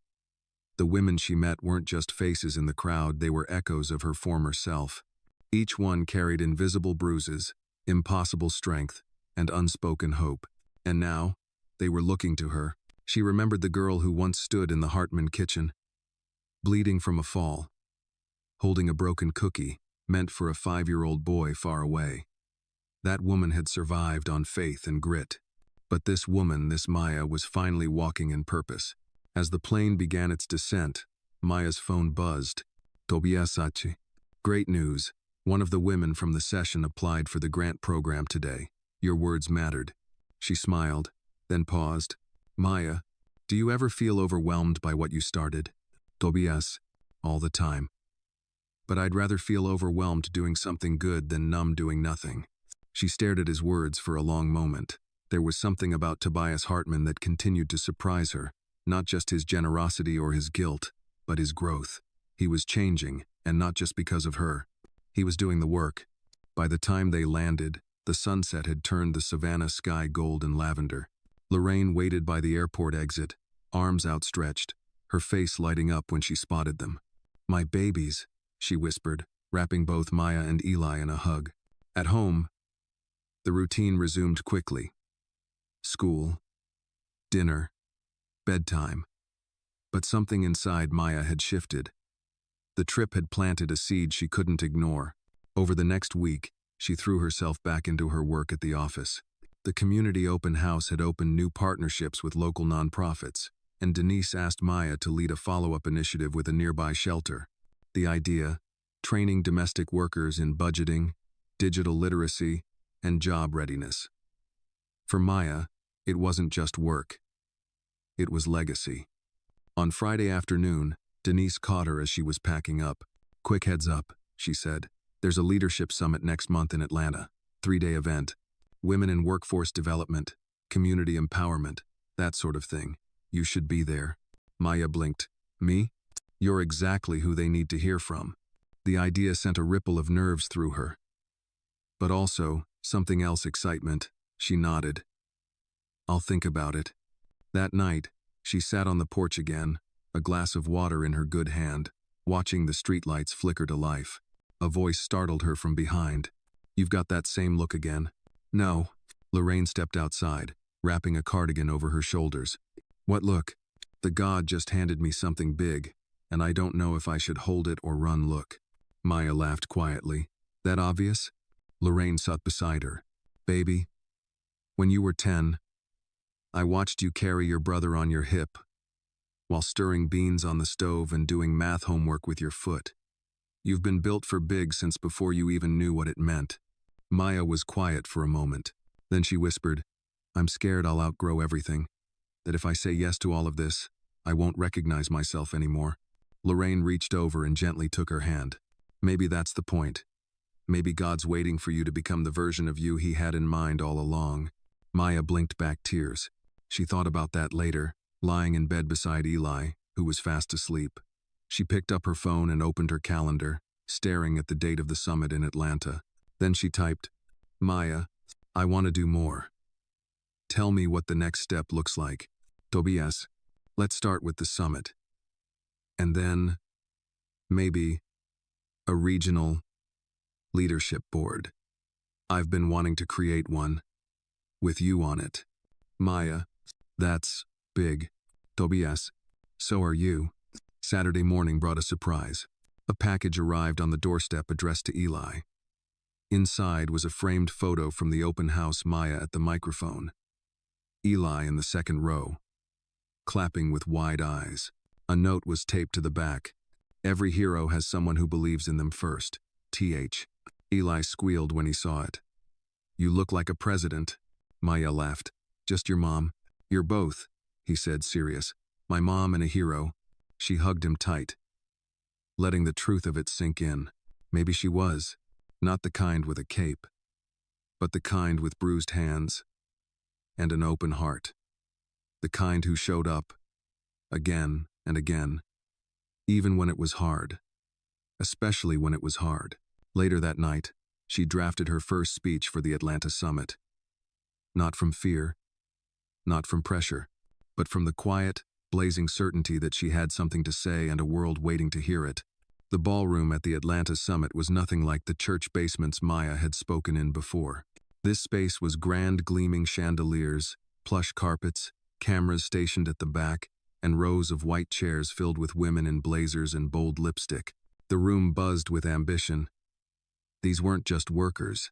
The women she met weren't just faces in the crowd, they were echoes of her former self. Each one carried invisible bruises, impossible strength, and unspoken hope. And now, they were looking to her. She remembered the girl who once stood in the Hartman kitchen, bleeding from a fall, holding a broken cookie meant for a 5-year-old boy far away. That woman had survived on faith and grit. But this woman, this Maya, was finally walking in purpose. As the plane began its descent, Maya's phone buzzed. Tobias. Great news. One of the women from the session applied for the grant program today. Your words mattered. She smiled, then paused. Maya, do you ever feel overwhelmed by what you started? Tobias, all the time. But I'd rather feel overwhelmed doing something good than numb doing nothing. She stared at his words for a long moment. There was something about Tobias Hartman that continued to surprise her, not just his generosity or his guilt, but his growth. He was changing, and not just because of her. He was doing the work. By the time they landed, the sunset had turned the savannah sky gold and lavender. Lorraine waited by the airport exit, arms outstretched, her face lighting up when she spotted them. "My babies," she whispered, wrapping both Maya and Eli in a hug. At home, the routine resumed quickly. School, dinner, bedtime. But something inside Maya had shifted. The trip had planted a seed she couldn't ignore. Over the next week, she threw herself back into her work at the office. The community open house had opened new partnerships with local nonprofits, and Denise asked Maya to lead a follow-up initiative with a nearby shelter. The idea, training domestic workers in budgeting, digital literacy, and job readiness. For Maya, it wasn't just work. It was legacy. On Friday afternoon, Denise caught her as she was packing up. "Quick heads up," she said. "There's a leadership summit next month in Atlanta. 3-day event. Women in workforce development, community empowerment, that sort of thing. You should be there." Maya blinked. "Me? You're exactly who they need to hear from." The idea sent a ripple of nerves through her. But also, something else, excitement. She nodded. "I'll think about it." That night, she sat on the porch again, a glass of water in her good hand, watching the streetlights flicker to life. A voice startled her from behind. "You've got that same look again." "No." Lorraine stepped outside, wrapping a cardigan over her shoulders. "What look?" "The god just handed me something big, and I don't know if I should hold it or run look." Maya laughed quietly. "That obvious?" Lorraine sat beside her. "Baby, when you were 10, I watched you carry your brother on your hip while stirring beans on the stove and doing math homework with your foot. You've been built for big since before you even knew what it meant." Maya was quiet for a moment. Then she whispered, "I'm scared I'll outgrow everything. That if I say yes to all of this, I won't recognize myself anymore." Lorraine reached over and gently took her hand. "Maybe that's the point. Maybe God's waiting for you to become the version of you he had in mind all along." Maya blinked back tears. She thought about that later, lying in bed beside Eli, who was fast asleep. She picked up her phone and opened her calendar, staring at the date of the summit in Atlanta. Then she typed, "Maya, I want to do more. Tell me what the next step looks like. Tobias, let's start with the summit. And then, maybe, a regional leadership board. I've been wanting to create one, with you on it." Maya, "That's big. Tobias, so are you." Saturday morning brought a surprise. A package arrived on the doorstep addressed to Eli. Inside was a framed photo from the open house, Maya at the microphone. Eli in the second row, clapping with wide eyes. A note was taped to the back. "Every hero has someone who believes in them first. TH. Eli squealed when he saw it. "You look like a president." Maya laughed. "Just your mom." "You're both," he said, serious. "My mom and a hero." She hugged him tight, letting the truth of it sink in. Maybe she was. Not the kind with a cape, but the kind with bruised hands and an open heart. The kind who showed up again and again, even when it was hard. Especially when it was hard. Later that night, she drafted her first speech for the Atlanta summit. Not from fear, not from pressure, but from the quiet, blazing certainty that she had something to say and a world waiting to hear it. The ballroom at the Atlanta summit was nothing like the church basements Maya had spoken in before. This space was grand, gleaming chandeliers, plush carpets, cameras stationed at the back, and rows of white chairs filled with women in blazers and bold lipstick. The room buzzed with ambition. These weren't just workers.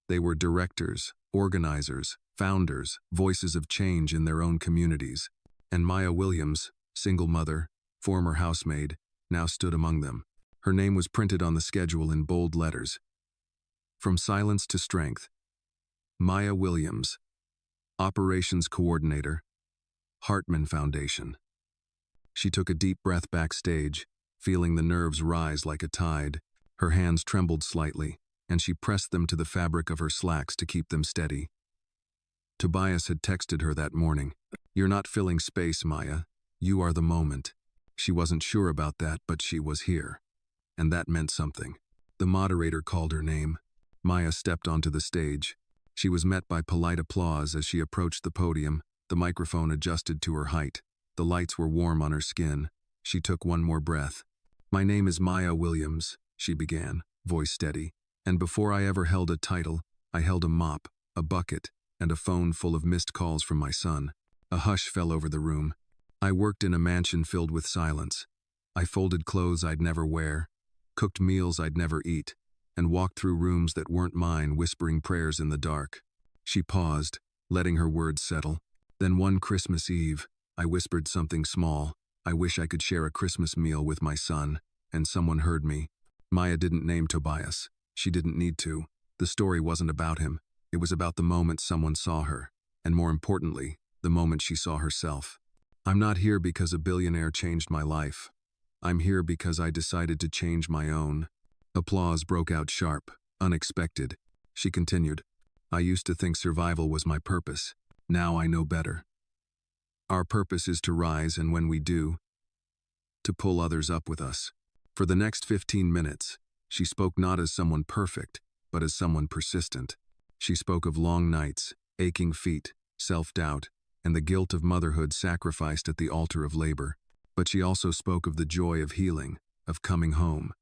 They were directors, organizers, founders, voices of change in their own communities. And Maya Williams, single mother, former housemaid, now stood among them. Her name was printed on the schedule in bold letters. From silence to strength. Maya Williams, Operations Coordinator, Hartman Foundation. She took a deep breath backstage, feeling the nerves rise like a tide. Her hands trembled slightly, and she pressed them to the fabric of her slacks to keep them steady. Tobias had texted her that morning, "You're not filling space, Maya. You are the moment." She wasn't sure about that, but she was here. And that meant something. The moderator called her name. Maya stepped onto the stage. She was met by polite applause as she approached the podium, the microphone adjusted to her height. The lights were warm on her skin. She took one more breath. "My name is Maya Williams," she began, voice steady. "And before I ever held a title, I held a mop, a bucket, and a phone full of missed calls from my son." A hush fell over the room. "I worked in a mansion filled with silence. I folded clothes I'd never wear, cooked meals I'd never eat, and walked through rooms that weren't mine, whispering prayers in the dark." She paused, letting her words settle. "Then one Christmas Eve, I whispered something small. I wish I could share a Christmas meal with my son, and someone heard me." Maya didn't name Tobias. She didn't need to. The story wasn't about him. It was about the moment someone saw her, and more importantly, the moment she saw herself. "I'm not here because a billionaire changed my life. I'm here because I decided to change my own." Applause broke out sharp, unexpected. She continued, "I used to think survival was my purpose. Now I know better. Our purpose is to rise, and when we do, to pull others up with us." For the next 15 minutes, she spoke not as someone perfect, but as someone persistent. She spoke of long nights, aching feet, self-doubt, and the guilt of motherhood sacrificed at the altar of labor. But she also spoke of the joy of healing, of coming home,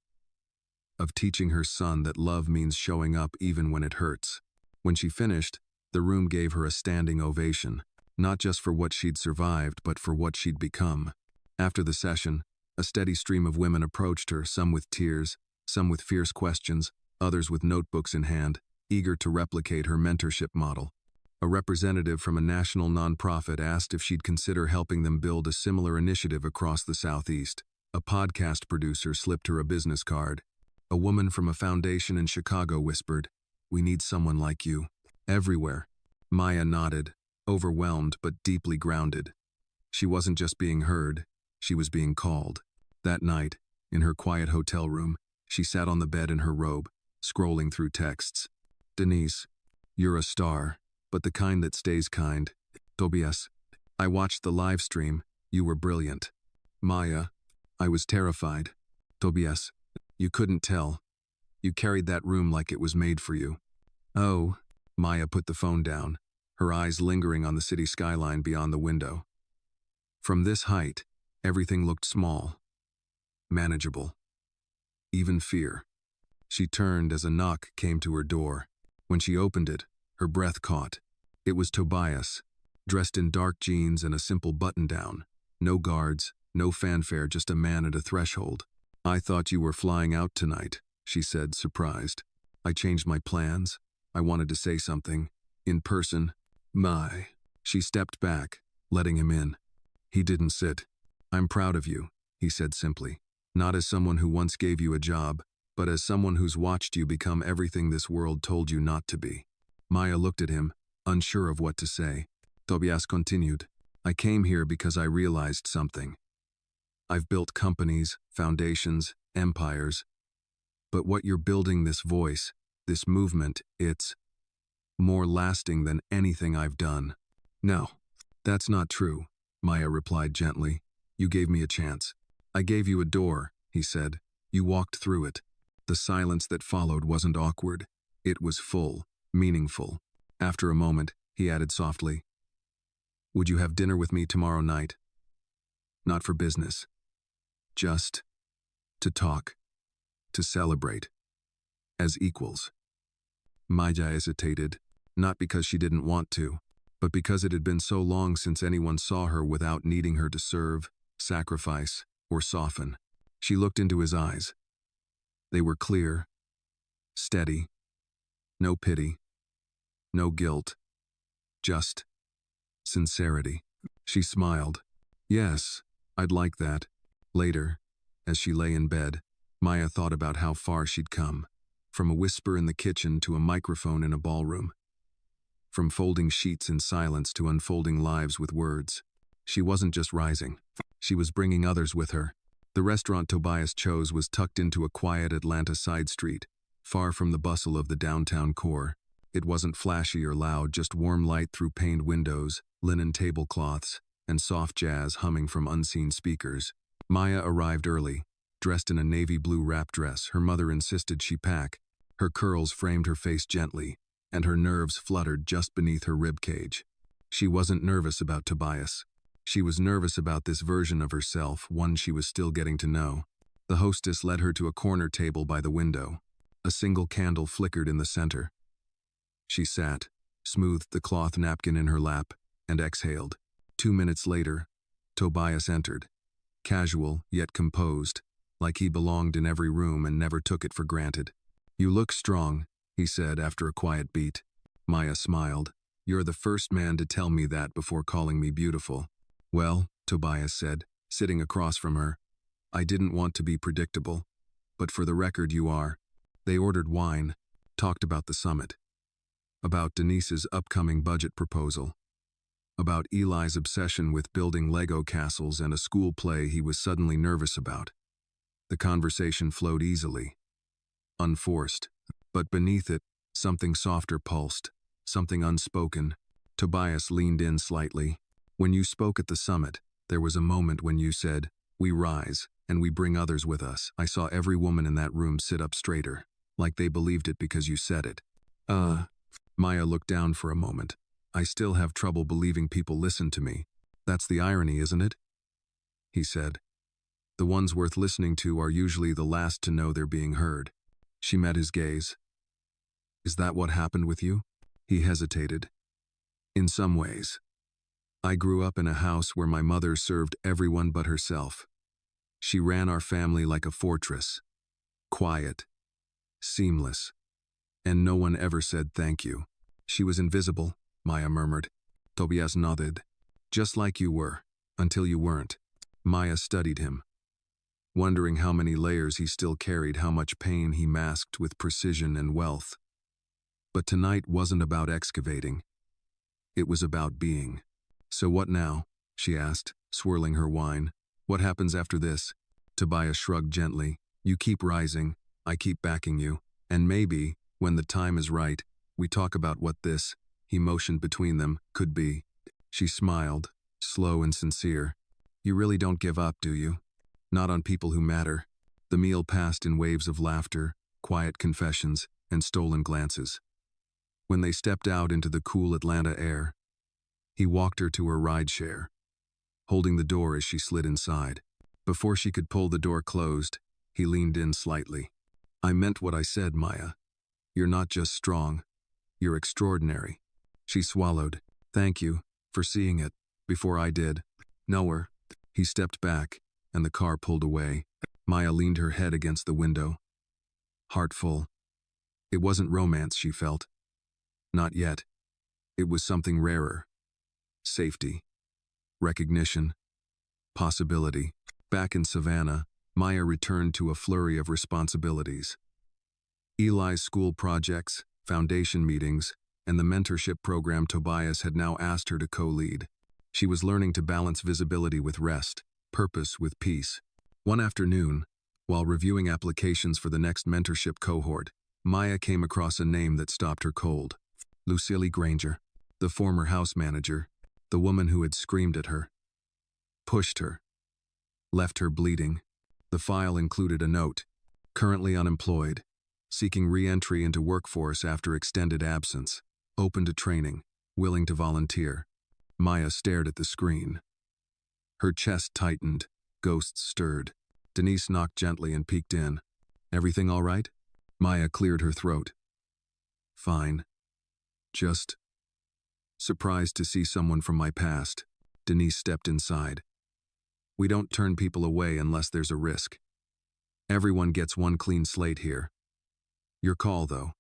of teaching her son that love means showing up even when it hurts. When she finished, the room gave her a standing ovation, not just for what she'd survived, but for what she'd become. After the session, a steady stream of women approached her, some with tears, some with fierce questions, others with notebooks in hand, eager to replicate her mentorship model. A representative from a national nonprofit asked if she'd consider helping them build a similar initiative across the Southeast. A podcast producer slipped her a business card. A woman from a foundation in Chicago whispered, "We need someone like you." Everywhere. Maya nodded, overwhelmed but deeply grounded. She wasn't just being heard, she was being called. That night, in her quiet hotel room, she sat on the bed in her robe, scrolling through texts. "Denise, you're a star, but the kind that stays kind." "Tobias, I watched the live stream. You were brilliant." "Maya, I was terrified." "Tobias, you couldn't tell. You carried that room like it was made for you." "Oh." Maya put the phone down, her eyes lingering on the city skyline beyond the window. From this height, everything looked small, manageable, even fear. She turned as a knock came to her door. When she opened it, her breath caught. It was Tobias, dressed in dark jeans and a simple button-down. No guards, no fanfare, just a man at a threshold. "I thought you were flying out tonight," she said, surprised. "I changed my plans. I wanted to say something. In person." "My." She stepped back, letting him in. He didn't sit. "I'm proud of you," he said simply. "Not as someone who once gave you a job, but as someone who's watched you become everything this world told you not to be." Maya looked at him, unsure of what to say. Tobias continued, "I came here because I realized something. I've built companies, foundations, empires. But what you're building, this voice, this movement, it's more lasting than anything I've done." "No, that's not true," Maya replied gently. "You gave me a chance. I gave you a door," he said. "You walked through it. The silence that followed wasn't awkward. It was full, meaningful." After a moment, he added softly, "Would you have dinner with me tomorrow night? Not for business. Just to talk, to celebrate, as equals." Maya hesitated, not because she didn't want to, but because it had been so long since anyone saw her without needing her to serve, sacrifice, or soften. She looked into his eyes. They were clear, steady, no pity, no guilt, just sincerity. She smiled. "Yes, I'd like that." Later, as she lay in bed, Maya thought about how far she'd come, from a whisper in the kitchen to a microphone in a ballroom. from folding sheets in silence to unfolding lives with words. She wasn't just rising. She was bringing others with her. The restaurant Tobias chose was tucked into a quiet Atlanta side street, far from the bustle of the downtown core. It wasn't flashy or loud, just warm light through paned windows, linen tablecloths, and soft jazz humming from unseen speakers. Maya arrived early, dressed in a navy blue wrap dress her mother insisted she pack. Her curls framed her face gently, and her nerves fluttered just beneath her rib cage. She wasn't nervous about Tobias. She was nervous about this version of herself, one she was still getting to know. The hostess led her to a corner table by the window. A single candle flickered in the center. She sat, smoothed the cloth napkin in her lap, and exhaled. 2 minutes later, Tobias entered. Casual, yet composed, like he belonged in every room and never took it for granted. "You look strong," he said after a quiet beat. Maya smiled. "You're the first man to tell me that before calling me beautiful." "Well," Tobias said, sitting across from her, "I didn't want to be predictable. But for the record, you are." They ordered wine, talked about the summit, about Denise's upcoming budget proposal, about Eli's obsession with building Lego castles and a school play he was suddenly nervous about. The conversation flowed easily, unforced, but beneath it, something softer pulsed, something unspoken. Tobias leaned in slightly. "When you spoke at the summit, there was a moment when you said, 'We rise, and we bring others with us.' I saw every woman in that room sit up straighter, like they believed it because you said it." Maya looked down for a moment. "I still have trouble believing people listen to me. That's the irony, isn't it?" He said. "The ones worth listening to are usually the last to know they're being heard." She met his gaze. "Is that what happened with you?" He hesitated. "In some ways. I grew up in a house where my mother served everyone but herself. She ran our family like a fortress. Quiet. Seamless. And no one ever said thank you." "She was invisible," Maya murmured. Tobias nodded. "Just like you were, until you weren't." Maya studied him, wondering how many layers he still carried, how much pain he masked with precision and wealth. But tonight wasn't about excavating. It was about being. "So what now?" she asked, swirling her wine. "What happens after this?" Tobias shrugged gently. "You keep rising, I keep backing you, and maybe, when the time is right, we talk about what this," he motioned between them, "could be." She smiled, slow and sincere. "You really don't give up, do you? Not on people who matter." The meal passed in waves of laughter, quiet confessions, and stolen glances. When they stepped out into the cool Atlanta air, he walked her to her rideshare, holding the door as she slid inside. Before she could pull the door closed, he leaned in slightly. "I meant what I said, Maya. You're not just strong, you're extraordinary." She swallowed. "Thank you for seeing it before I did." "Nowhere." He stepped back, and the car pulled away. Maya leaned her head against the window, heart full. It wasn't romance she felt. Not yet. It was something rarer. Safety. Recognition. Possibility. Back in Savannah, Maya returned to a flurry of responsibilities. Eli's school projects, foundation meetings, and the mentorship program Tobias had now asked her to co-lead. She was learning to balance visibility with rest, purpose with peace. One afternoon, while reviewing applications for the next mentorship cohort, Maya came across a name that stopped her cold. Lucille Granger, the former house manager, the woman who had screamed at her, pushed her, left her bleeding. The file included a note: currently unemployed, seeking re-entry into workforce after extended absence, open to training, willing to volunteer. Maya stared at the screen. Her chest tightened, ghosts stirred. Denise knocked gently and peeked in. "Everything all right?" Maya cleared her throat. "Fine. Just surprised to see someone from my past." Denise stepped inside. "We don't turn people away unless there's a risk. Everyone gets one clean slate here." "Your call, though."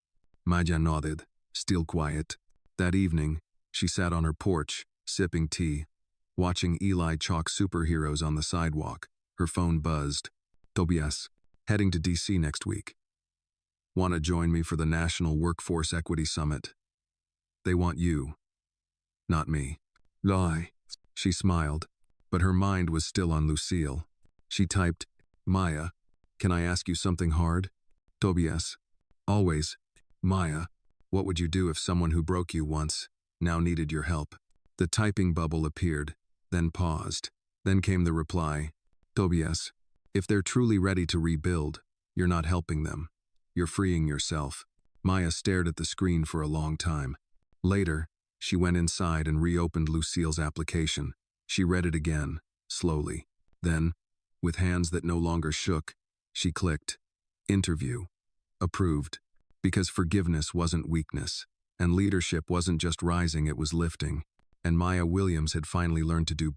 Maya nodded, still quiet. That evening, she sat on her porch, sipping tea, watching Eli chalk superheroes on the sidewalk. Her phone buzzed. "Tobias, heading to DC next week. Want to join me for the National Workforce Equity Summit?" They want you, not me. Lie. She smiled, but her mind was still on Lucille. She typed, Maya, can I ask you something hard? Tobias. Always. Maya, what would you do if someone who broke you once now needed your help? The typing bubble appeared, then paused. Then came the reply, Tobias, if they're truly ready to rebuild, you're not helping them. You're freeing yourself. Maya stared at the screen for a long time. Later, she went inside and reopened Lucille's application. She read it again, slowly. Then, with hands that no longer shook, she clicked, Interview. Approved. Because forgiveness wasn't weakness, and leadership wasn't just rising, it was lifting. And Maya Williams had finally learned to do